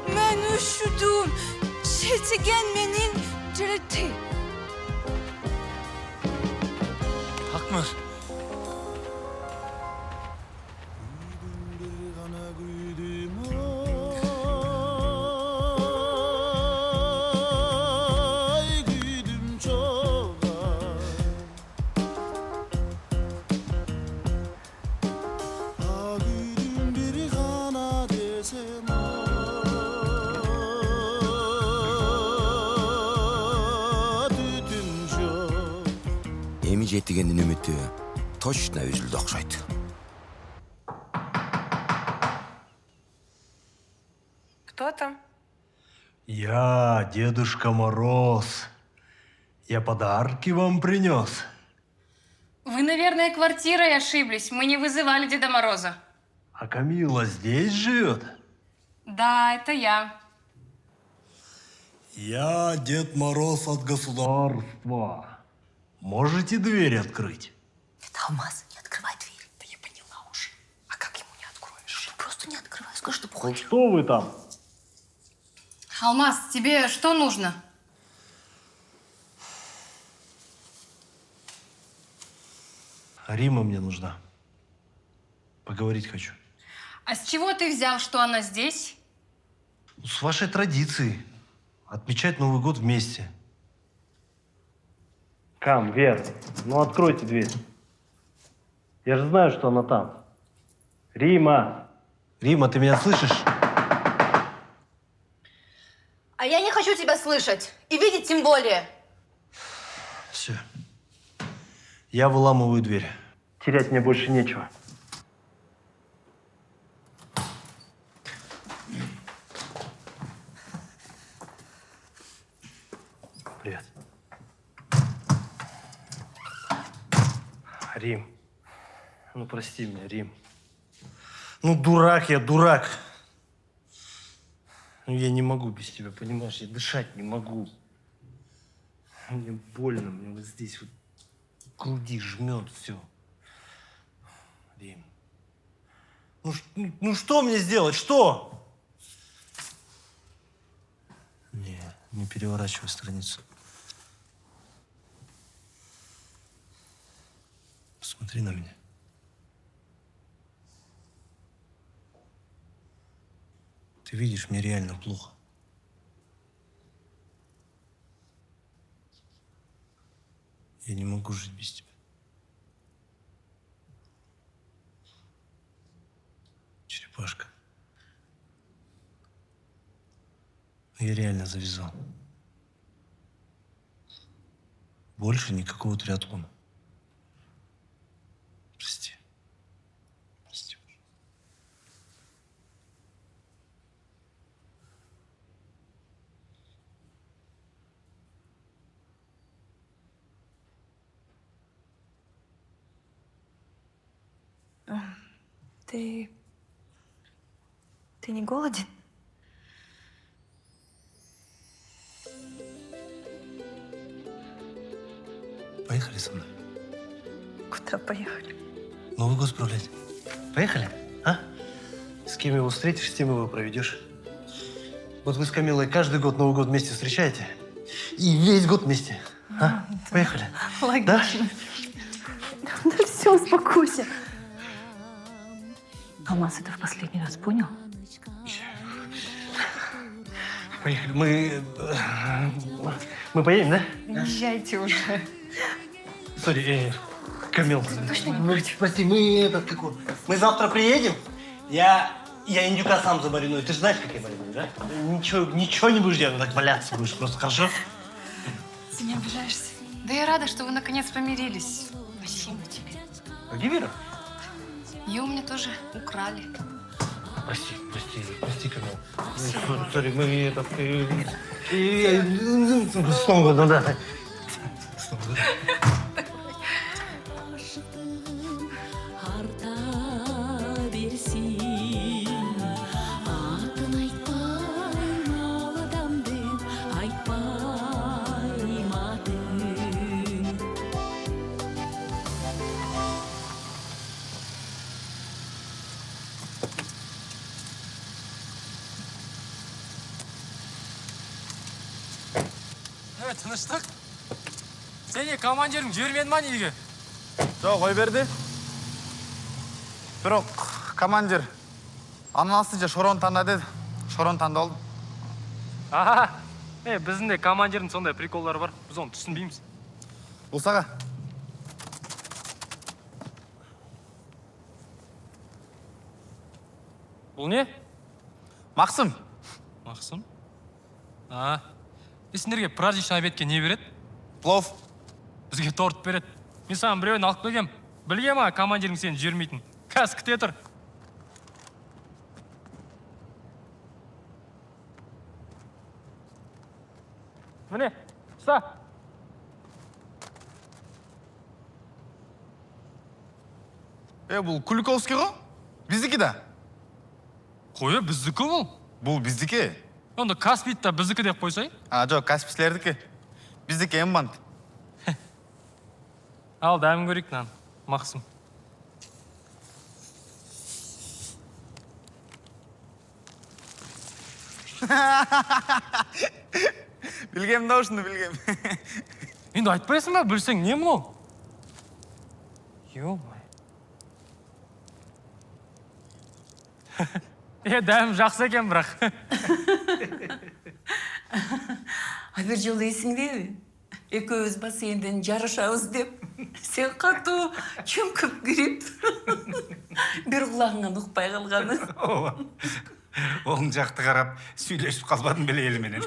Men üşüdüm. Çeltigen menin cırıtı. Akmör. Эми жетигендин үмүтү точно үзүлдү окшойт. Кто там? Я, Дедушка Мороз. Я подарки вам принес. Вы, наверное, квартирой ошиблись. Мы не вызывали Деда Мороза. А Камила здесь живет? Да, это я. Я Дед Мороз от государства. Можете дверь открыть? Это Алмаз, не открывай дверь. Да я поняла уже. А как ему не откроешь? Ну, просто не открывай, скажи, что Ну уходишь. что вы там? Алмаз, тебе что нужно? Рима мне нужна. Поговорить хочу. А с чего ты взял, что она здесь? С вашей традицией. Отмечать Новый год вместе. Кам, Вер, ну откройте дверь. Я же знаю, что она там. Рима! Рима, ты меня слышишь? А я не хочу тебя слышать. И видеть тем более. Все. Я выламываю дверь. Терять мне больше нечего. Привет. Рим. Ну, прости меня, Рим. Ну, дурак я, дурак. Ну, я не могу без тебя, понимаешь? Я дышать не могу. Мне больно, мне вот здесь вот в груди жмет все. Рим. Ну, что мне сделать? Что? Не переворачивай страницу. Посмотри на меня. Ты видишь, мне реально плохо. Я не могу жить без тебя. Черепашка. Я реально завязал. Больше никакого триатлона. Ты не голоден? Поехали со мной. Куда поехали? Новый год справлять. Поехали, а? С кем его встретишь, с тем его проведешь. Вот вы с Камилой каждый год Новый год вместе встречаете. И весь год вместе. А? Поехали. Логично. Да все, успокойся. Алмаз, это в последний раз, понял? Поехали. Мы поедем, да? Езжайте уже. Сори, Камил. Точно не против? Прости, мы завтра приедем. Я индюка сам замариную. Ты же знаешь, как я мариную, да? Ничего не будешь делать, так валяться будешь просто, хорошо? Ты не обижаешься? Да я рада, что вы наконец помирились. Спасибо тебе. А где Вера? Ее у меня тоже украли. Прости, Камил. Сори, мы с Новым годом, да. С Новым годом. Тыныштық. Сен не командирің жібермеді ма неге? Жоқ, қой берді. Бірақ командир анасы же Шорон таңда деді. Шорон таңда олды. Аха. Біздің де командирдің сондай приколлары бар. Біз оны түсінбейміз. Бұлсаға. Бұл не? Мақсым. Мақсым? Сендерге праздничный обедке не береді? Плов. Бізге торт береді. Мен саған біреуін алып келгем. Білге ма, командирің сені жібермейтін. Қазір күте тұр. Міне, ұста. Бұл Куликовский ғой? Біздікі да? Қойы, біздікі бұл? Бұл біздікі. Онда Каспийді да біздікі деп қойсай? Жоқ, Каспийсілердікі. Біздікі ең банды. Ал, дәмін көрейік нан, Мақсым. Білгем даушынды, білгем. Енді айтпайсың ба, білсең, не мұнау? Ё-май. Дәмі жақсы екен, бірақ. Bir жолы есіңде ме? Екеуіміз бассейнден жарышабыз деп. Сен қату кім көп көріп. Bir құлағыңнан ұқпай қалғаны. Оң жақты қарап, сөйлесіп қалбадым біле еліменен.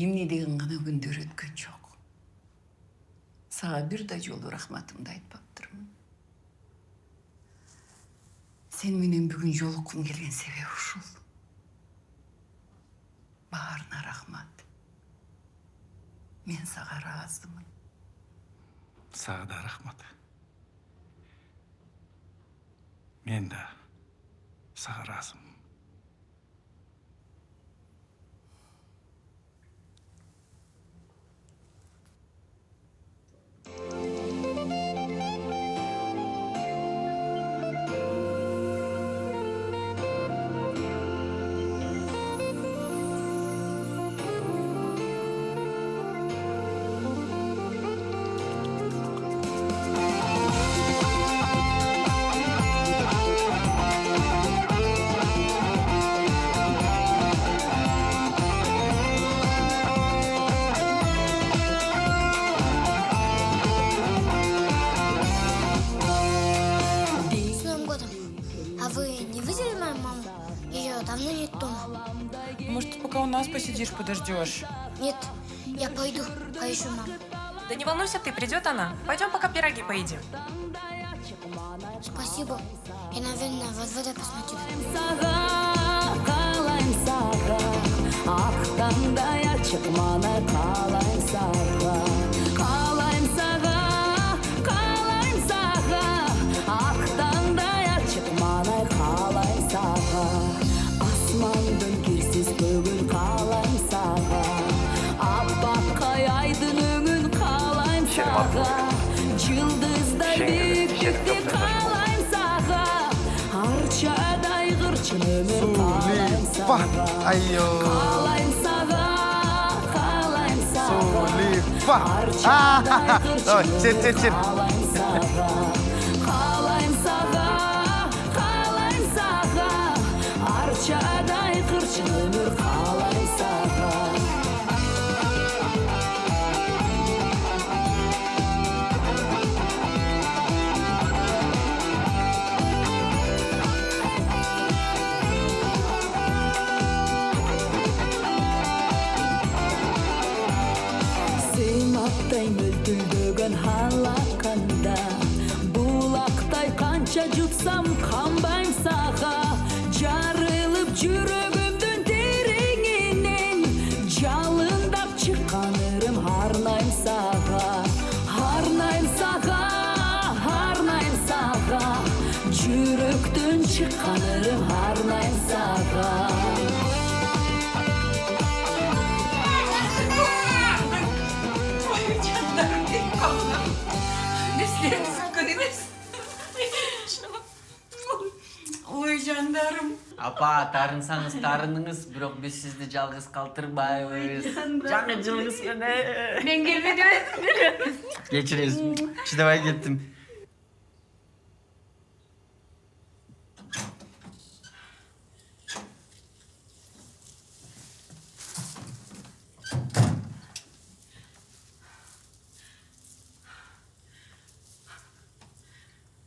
Емне деген ғана күндер өткен жоқ. Саға бір да жолы рахматымды айтпап тұрмын. Сен менен бүгін жолыққым келген себебі ушул. Баарына рахмат. Мен саға разымын. Саға да рахмат. Мен да саға разымын. Может, пока у нас посидишь, подождешь? Нет, я пойду, поищу маму. Да не волнуйся ты, придет она. Пойдем пока пироги поедим. Спасибо. Я, наверное, во дворе посмотрю. каалайм сага, ак таңдай ачык мана каалайм сага. Каалайм сага, ак таңдай ачык мана каалайм сага. Асмандын кирсиз көгүн каалайм сага, аппаккай айдын өңүн каалайм сага. Жылдыздай бийиктикти каалайм сага, арчадай кырчын өмүр каалайм сага. Каалайм сага, арчадай кырчын өмүр каалайм сага. Каалайм сага, арчадай кырчын өмүр каалайм сага. Сыймактай мөлтүлдөгөн халаканда, булактай канча жутсам канбайм сага. Жарылып жүрөгүмдүн тереңинен, жалындап чыккан ырым арнайм сага. Арнайм сага, жүрөктөн чыккан ырым арнайм сага. Ой, жандарым. Апа, тарынсаңыз тарыныңыз, бирок биз сизди жалгыз калтырбайбыз. Жаңы жылыңыз менен. Мен келбедим. Кечиресиз, чыдабай кеттим.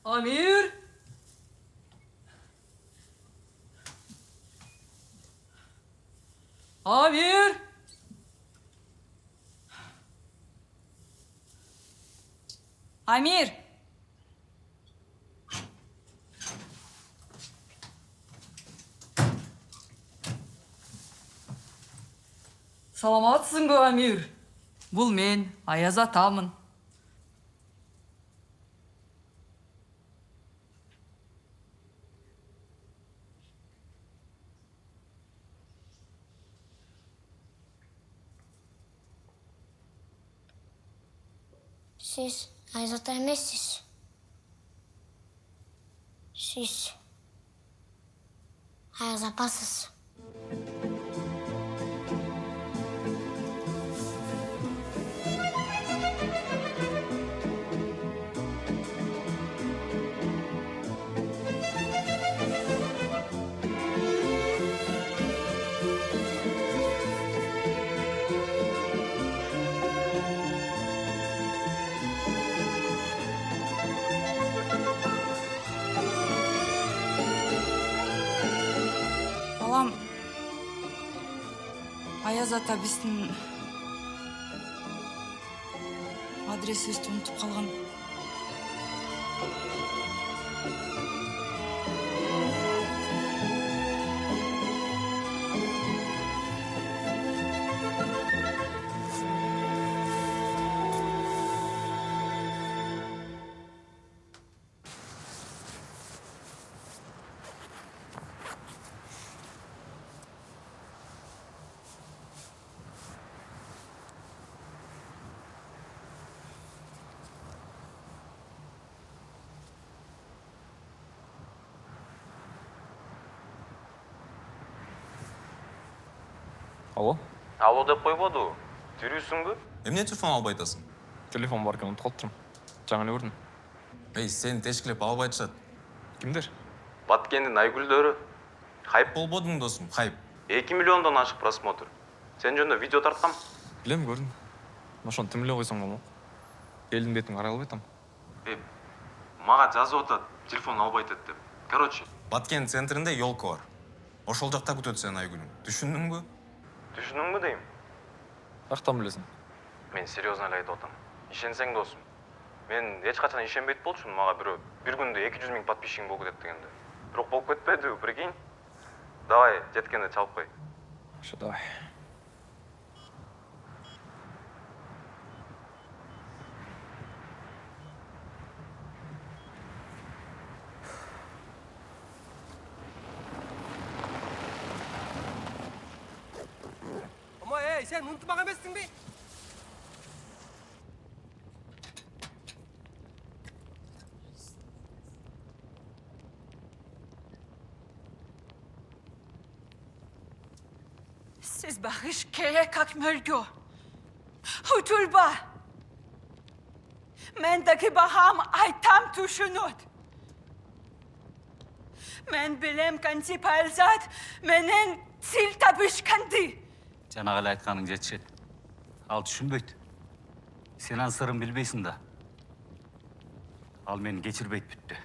Амир! Амир! Амир! Саламатсыңбы, Амир? Бул мен, Аяз атамын. Siz Аяз ата эмессиз. Siz Аяз апасыз. Балам, Аяз ата биздин адресибизди унутуп калган. Алло? Алло деп койбоду. Жүрүүсүңбү? Эмне телефон албай атасың? Телефон бар экен, унутуп калыптырмын. Жаңы эле көрдүм. Эй, сени тешкилеп албай атышат. Кимдер? Баткендин Айгүлдөрү. Хайп болбодуң досум, хайп. 2 миллиондон ашык просмотр. Сен жөнүндө видео тарткам. Билем, көрдүм. Ошону тим эле койсоң болмок. Элдин бетин карай албай атам. Мага жазып атат, телефон албай атат деп. Короче, Баткен центринде ёлка бар. Ошол жакта күтөт сени Айгүлүң. Түшүндүңбү? Түшүнүңбү дейм? Каяктан билесиң? Мен серьезно эле айтып атам. Ишенсең досум. Мен эч качан ишенбейт болчумун мага бирөө бир күндө 200 000 подписчигиң болуп кетет дегенде. Бирок болуп кетпеди, прикинь. Давай, жеткенде чалып кой. Хорошо, давай. Ama sen unutmak emezsin be. Siz bakış kerek akmörgü. Hutulba. Mendeki baham aytam tuşunut. Men bilem kansi palzat, menen sil tabışkandı. Жанагы эле айтканың жетишет. Ал түшүнбөйт. Сен анын сырын билбейсиң да. Ал мени кечирбейт бүттү.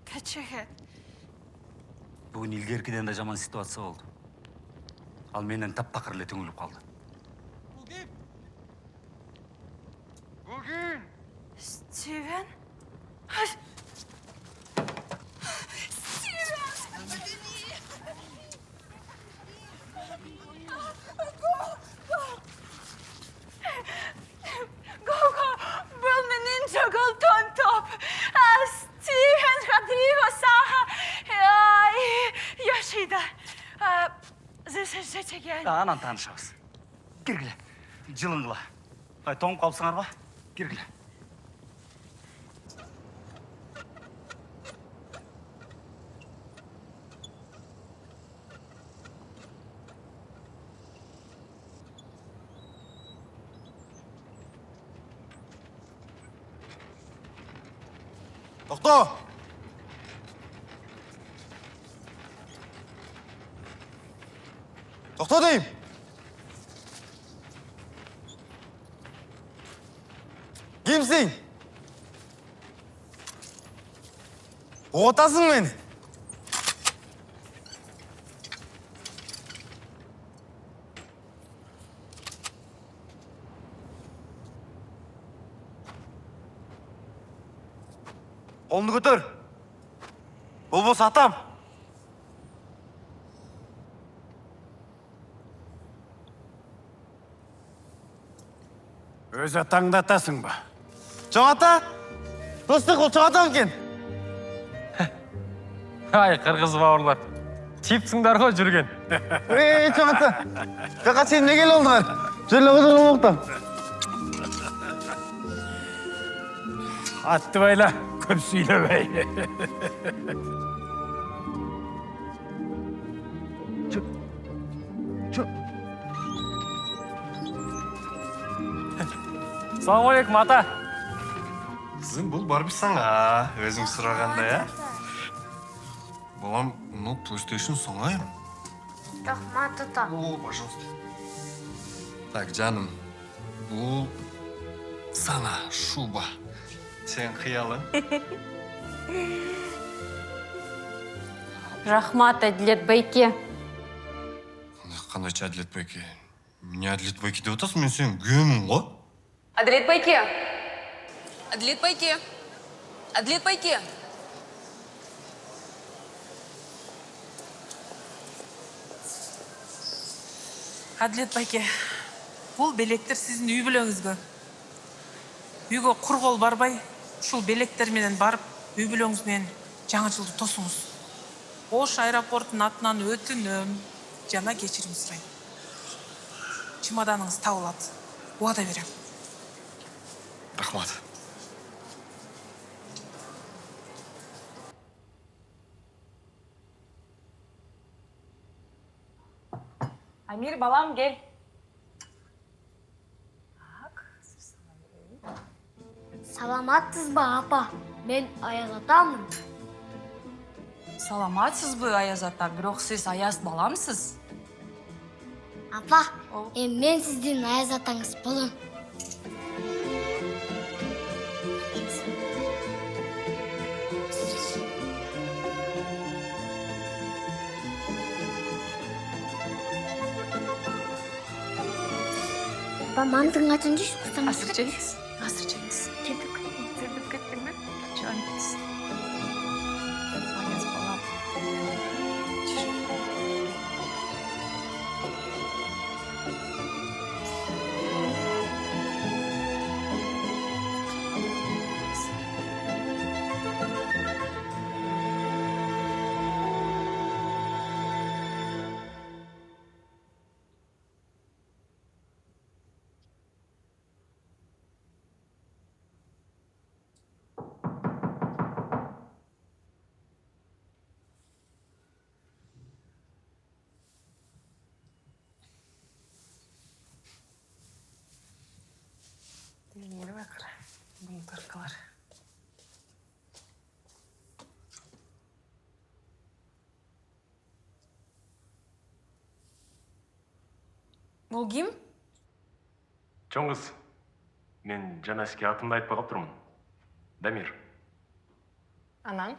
Keçehet. Бүгүн илгеркиден да жаман ситуация болду. Ал менен таптакыр эле түңүлүп калды. Bugün. Steven? Go, bul menin jogol top. Steven Rodrigo Saha. Ay, yaşıydı. Зачеген. Анан таанышабыз. Киргиле. Жылыңгыла. Тоңуп калсаңарбы? Киргиле. Doktor! Doktor deyim. Kimsin? Oğutasın beni. Қолыңды көтер. Бұл болса атам. Өз атаңды атасың ба? Чоң ата? Достық ол чоң атам екен. Ай, қырғыз бауырлар. Типсіңдер ғой жүрген. Чоң ата. Кака сен не кел олдыңар? Жерлі қыдырғы мұқтам. Атты байла, көп сөйлебей. Саламалейкум, ата. Қызым, бұл барбисаңа, өзің сұрағанда, я? Балам, ну, PlayStation соңайым. Рахмат, ата. О, пожалуйста. Так, жаным, бұл сана шуба. Сен қиялың. Рахмат, Әділет байке. Қандайша Әділет байке? Не Әділет байке деп отасың, мен сен күйеуімін ғой? Әділет байке! Әділет байке! Әділет байке! Әділет байке, бұл белектер сіздің үй біліңізгі. Үйге құр қол барбай, шул белектерменен барып, үй біліңізбен жаңа жылды тосыңыз. Ош аэропортын атынан өтінім, жана кешірім сұрайын. Чемоданыңыз табылады. Уада берем. Рахмат. Амир, балам, кел. Саламатсыз ба, апа? Мен Аяз атамын. Саламатсыз бы, Аяз ата, бирок сиз Аяз баламсыз? Апа, мен сіздің Аяз атаңыз болам. Апа, мантың қачан жеш? Азыр жейміз. Азыр жейміз. Жедік. калар. Бул ким? Чоң кыз, мен жана сизге атымды айтпай калыптырмын. Дамир. Анаң?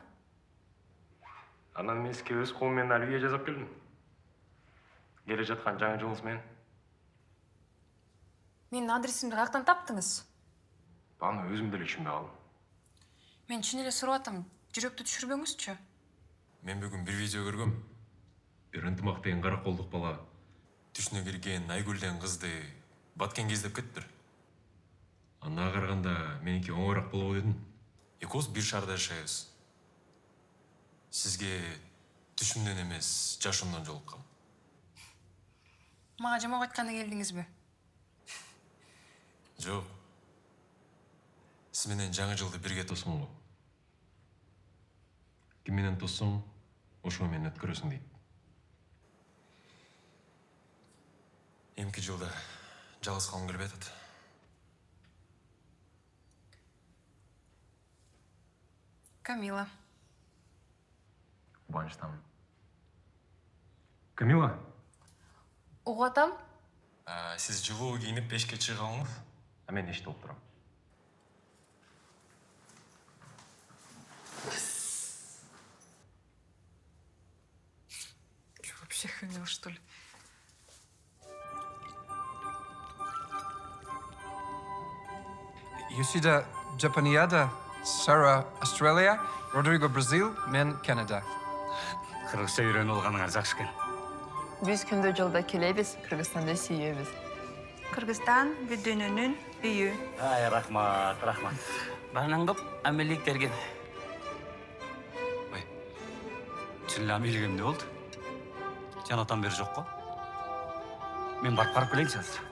Анан мен сизге өз колум менен албие жасап келдим. Келе жаткан жаңы жылыңыз менен. Менин адресимди каяктан таптыңыз? Аны өзүм деле түшүнбөй калдым. Мен чын эле сурап атам, жүрөктү түшүрбөңүзчү. Мен бүгін бір видео көргөм. Бир ынтымак деген караколдук бала түшүнө кирген Айгүл деген кызды баткенге издеп кетиптир. Ага караганда меники оңойраак болобу дедим. Экөөбүз бир шаарда жашайбыз. Сизге түшүмдөн эмес, жашоомдон жолуккам. Мага жамак айтканы келдиңизби? Жок. Сиз менен жаңы жылды бирге тосмонго. Ким менен тоссоң, ошо менен өткөрөсүң дейт. Эмки жылда жалгыз калгым келбей атат. Камила. Кубанычтамын. Камила? Угуп атам? Сиз жылуу кийинип эшикке чыгыңыз, А мен эшикте отурам. Вообще охренел, что ли? Юсида Жапонияда, Сара Австралия, Родриго Бразил, мен Канада. Кыргызча үйрөнүп алганыңар жакшы экен. Биз күндө жылда келебиз, Кыргызстанды сүйөбүз. Кыргызстан бүдүнүнүн үйү. Ай, рахмат, рахмат. Банаңдып амелик берген. Чын эле амелик эмне болду? Жанатан бери жок го. Мен барып карап келейинчи азыр.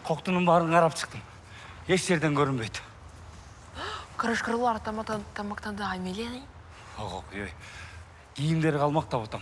Коктунун баарын карап чыктым. Эч жерден көрүнбөйт. Кырышкырлар тамактанды амелияны. Ого, кийимдери калмактап атам.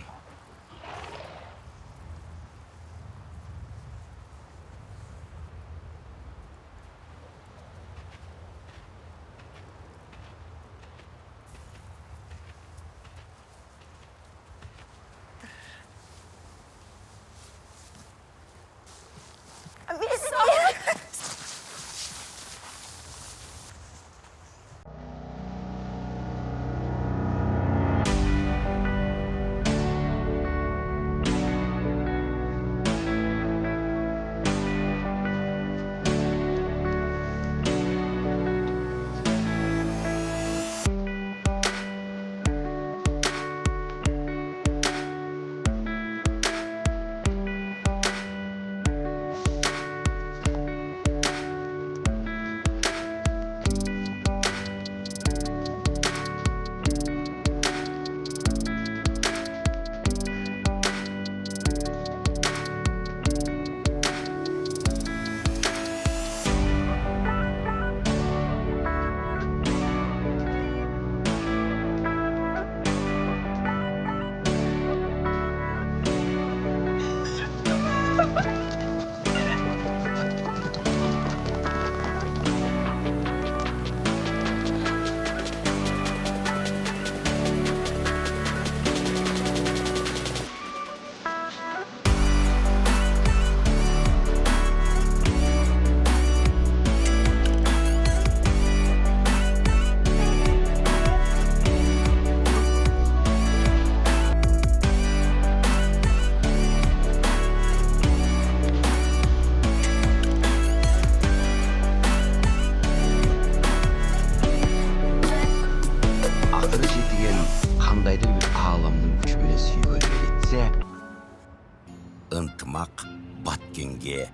ак Баткенге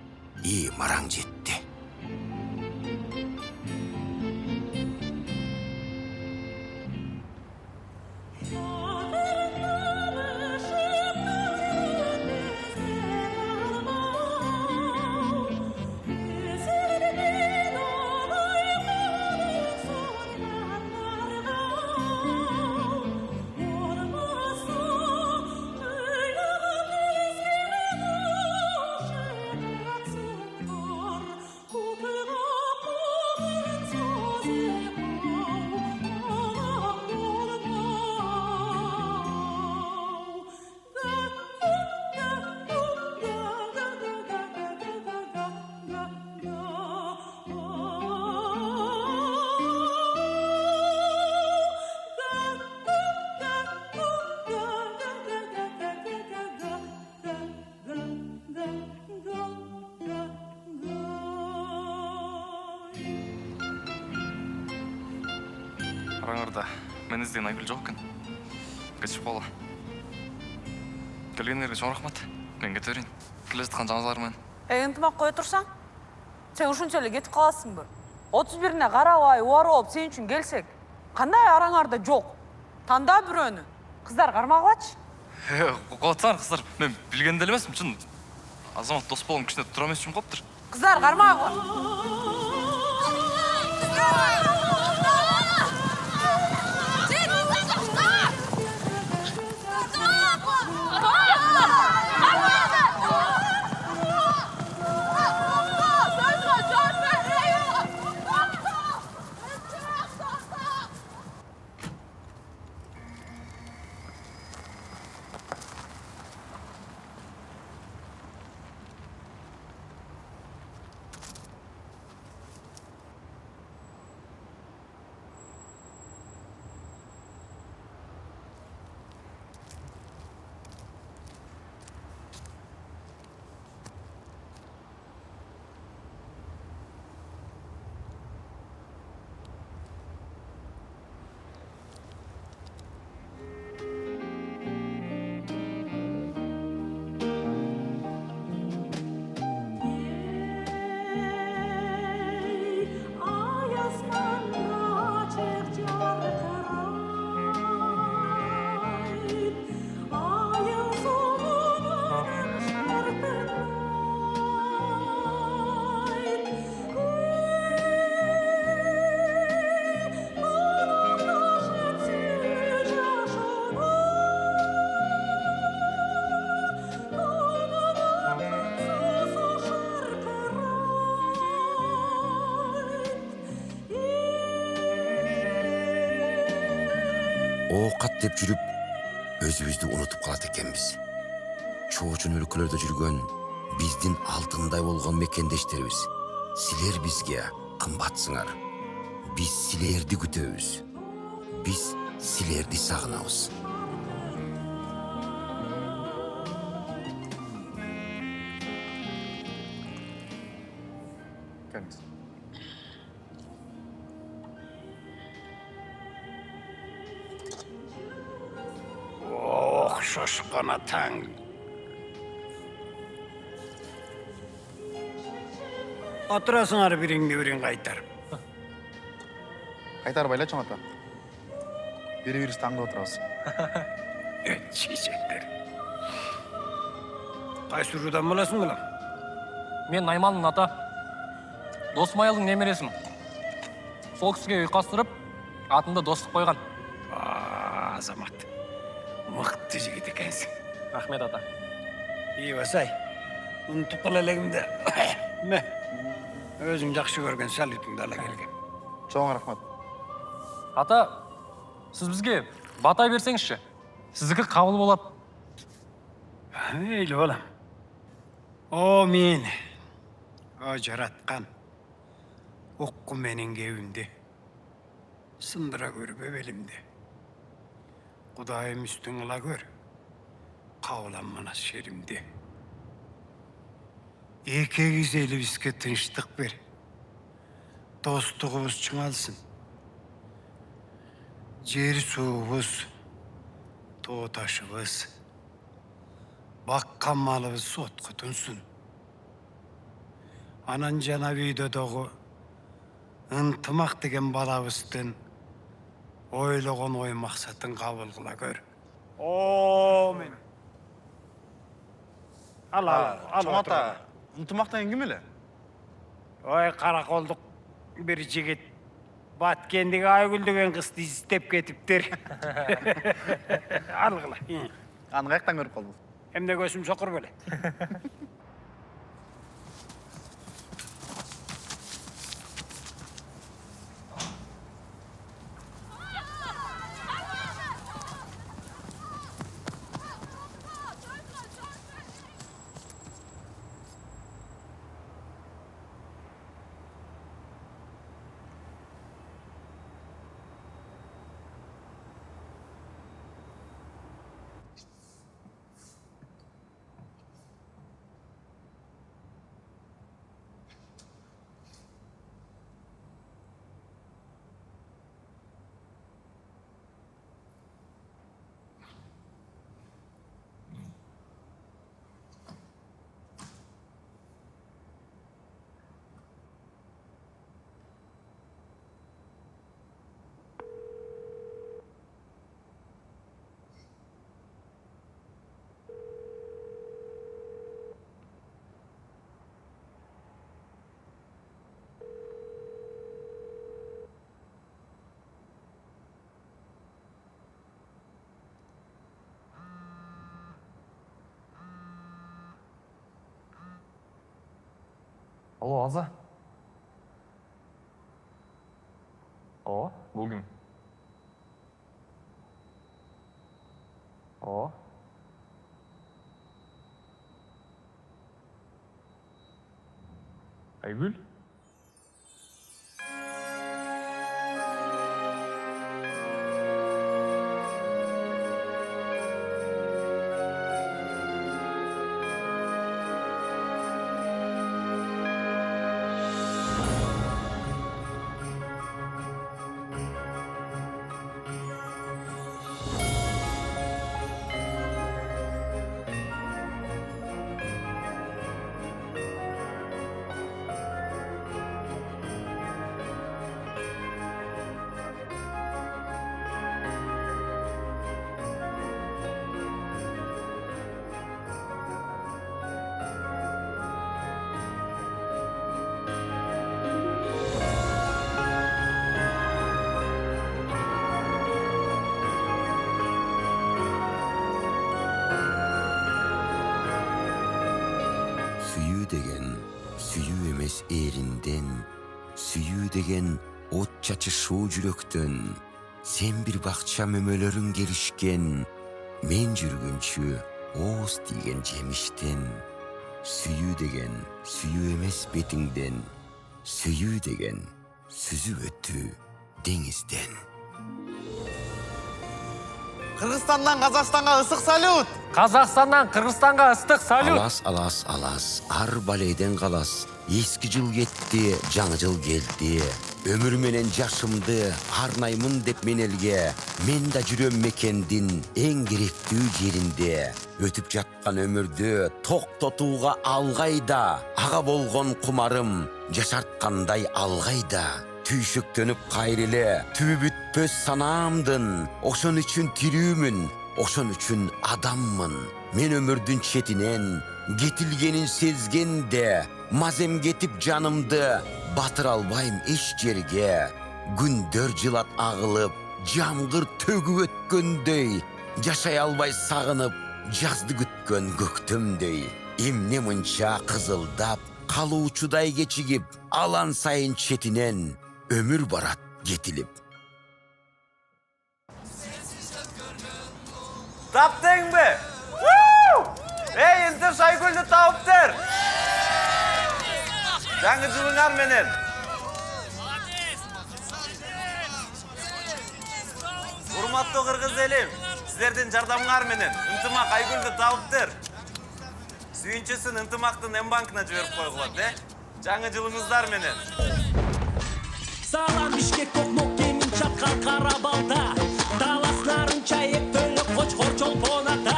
мараң жетти. Араңарда мен іздеген Айгүл жоқ екен. Кетіп қала. Келгендерге чоң рахмат. Мен кете берейін. Келе жатқан жаңалармен. Ынтымақ қоя тұрсаң, сен ушунчалык кетіп қаласың ба? 31-ine қарабай, уары болып сен үшін келсек, қандай араңарда жоқ? Танда бүрөні. Қыздар қармағылачы. Қоятсаңар, қыздар, мен білгенде емеспін, шын. Азамат дос болғым кішіне тұра емес үшін қоптыр. Қыздар қармағылачы. Оокат деп жүрүп, өзүбүздү унутуп калат экенбиз. Чоочун өлкөлөрдө жүргөн биздин алтындай болгон мекендештерибиз. Силер бизге кымбатсыңар. Биз силерди күтөбүз. Биз силерди сагынабыз. Şoşkan atan. Oturasınlar birin kaytarıp. Kaytarıp ayla çoğata. Biri stangda oturasın. Çiçekler. Qayсы рудан боласың балам? Мен Найманның ата. Досмайылдың немересімін. Сол кісіге ұйқастырып, атында достық қойған. Азамат. Мықты жігіт екенсің. Рахмет ата. İyi басай. Ұмытып қала легімді. Мә, өзің жақсы көрген салютыңды ала келген. Çoğun рахмат. Ата, сіз бізге батай берсеңізші. Сіздікі қабыл болады. Öyle oğlum. O men. O jaratkan. Okku menin evimde. Sındıra görüp evelimde. Kudayım üstün ula gör. Kavlanmana şerimde. Eke güzeli bizge tınçlık ver. Dostluğumuz çımalsın. Cer suğumuz, toğ taşımız. Bakkan malыбыз сотко түнсүн. Анан жана видеодогу ынтымак деген балабыздын ойлогон ой максатын кабыл кыла көр. Омин. Чоң ата, ынтымактан ким эле? Ой, караколдук бир жигит Баткендиги Айгүл деген кызды издеп кетиптир. Алгыла. Аны каяктан көрүп калдыңыз? Эмне көзүм сокур беле. Алло, Аза. О, бул ким? О. Айгүл? Erinden, süyü degen ot çaçışуу жүрөктөн, sen bir bakça mömөлөрүң келишкен, мен жүргүнчү оос тийген жемиштен, süyü degen süyü эмес бетиңден, süyü degen сүзүп өтүү деңизден. Кыргызстандан Казакстанга ысык салют! Казакстандан Кыргызстанга ыстык салют! Алас, ар балейден калас. Eski жыл кетти, жаңы жыл келди. Өмүр менен жашымды арнаймын деп мен элге. Мен да жүрөм мекендин эң керектүү жеринде. Өтүп жаткан өмүрдү токтотууга алгайда. Ага болгон кумарым жашарткандай алгайда. Түйшүктөнүп кайрыле, түбү бүтпөс санаамдын. Ошон үчүн тирүүмүн, ошон үчүн адаммын. Мен өмүрдүн четинен кетилгенин сезгенде, мазем кетип жанымды батыра албайм эч жерге. Күндөр жылат агылып, жамгыр төгүп өткөндөй, жашай албай сагынып, жазды күткөн көктөмдөй. Эмне мынча кызылдап, калуучудай кечигип, алан сайын четинен өмүр барат кетилип. Таптыңбы? Эй, Интер Айгүлдү тауыптыр! Жаңы жылыңар менен. Урматтуу кыргыз элим, сиздердин жардамыңар менен ынтымак Айгүлдү тауыптыр. Сүйүнчүсүн ынтымактын М-банкына жиберип койгула, жаңы жылыңыздар менен. Салам Бишкек токмок кемин чаткан кара балда, таласларын чайып төлөп коч хорчол понада.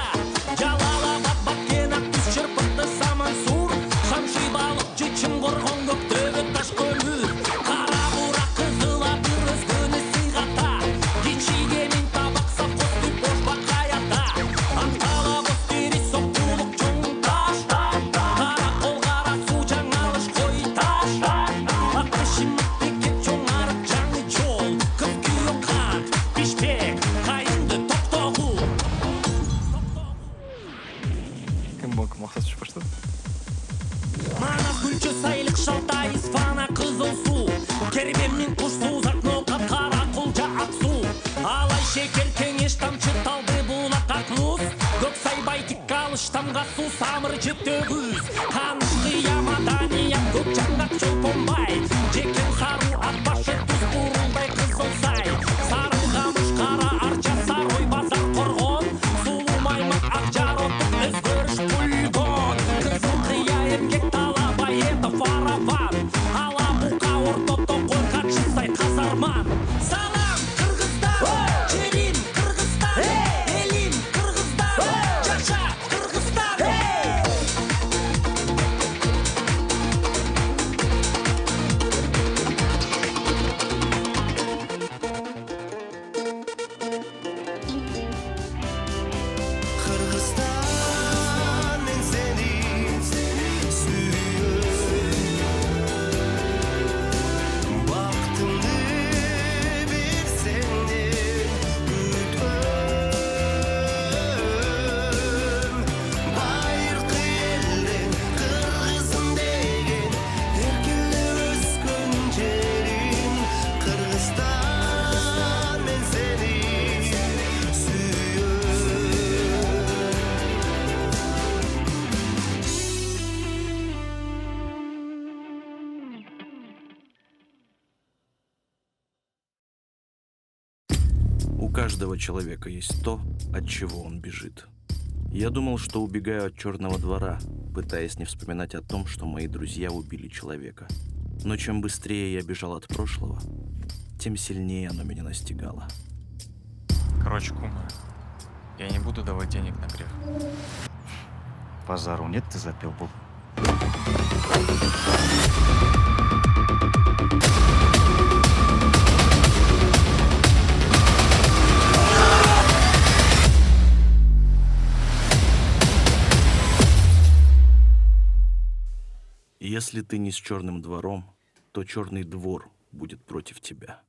Жалалабад Бакке сууз окно капкара кулжа ак суу алай шекер кеңеш тамчы талды булак ак муз көк сайбай тик алыш тамга суу самыр жып төгүз каныш кыя маданият көк жаңгак чолпонбай жекен сару ат башы туз урулдай кызыл сай сары камыш кара арча сарой базар коргон сулуу маймак ак жаротук өзгөрүш кульгон кызыл кыя эмгек талабай это фараван ала бука ортото койкачы сай казарман салам Кыргызстан жерим Кыргызстан элим Кыргызстан жаша Кыргызстан Kırgızstan men seni suyuyorum Baktımdı bir seni büyütüm Bayırkı elden Kırgızım degen Erkelle özgün jerim Kırgızstan men seni suyuyorum У каждого человека есть то, от чего он бежит. Я думал, что убегаю от черного двора, пытаясь не вспоминать о том, что мои друзья убили человека. Но чем быстрее я бежал от прошлого, тем сильнее оно меня настигало. Короче, кума, я не буду давать денег на грех. Базару нет, ты запел бы. Если ты не с черным двором, то черный двор будет против тебя.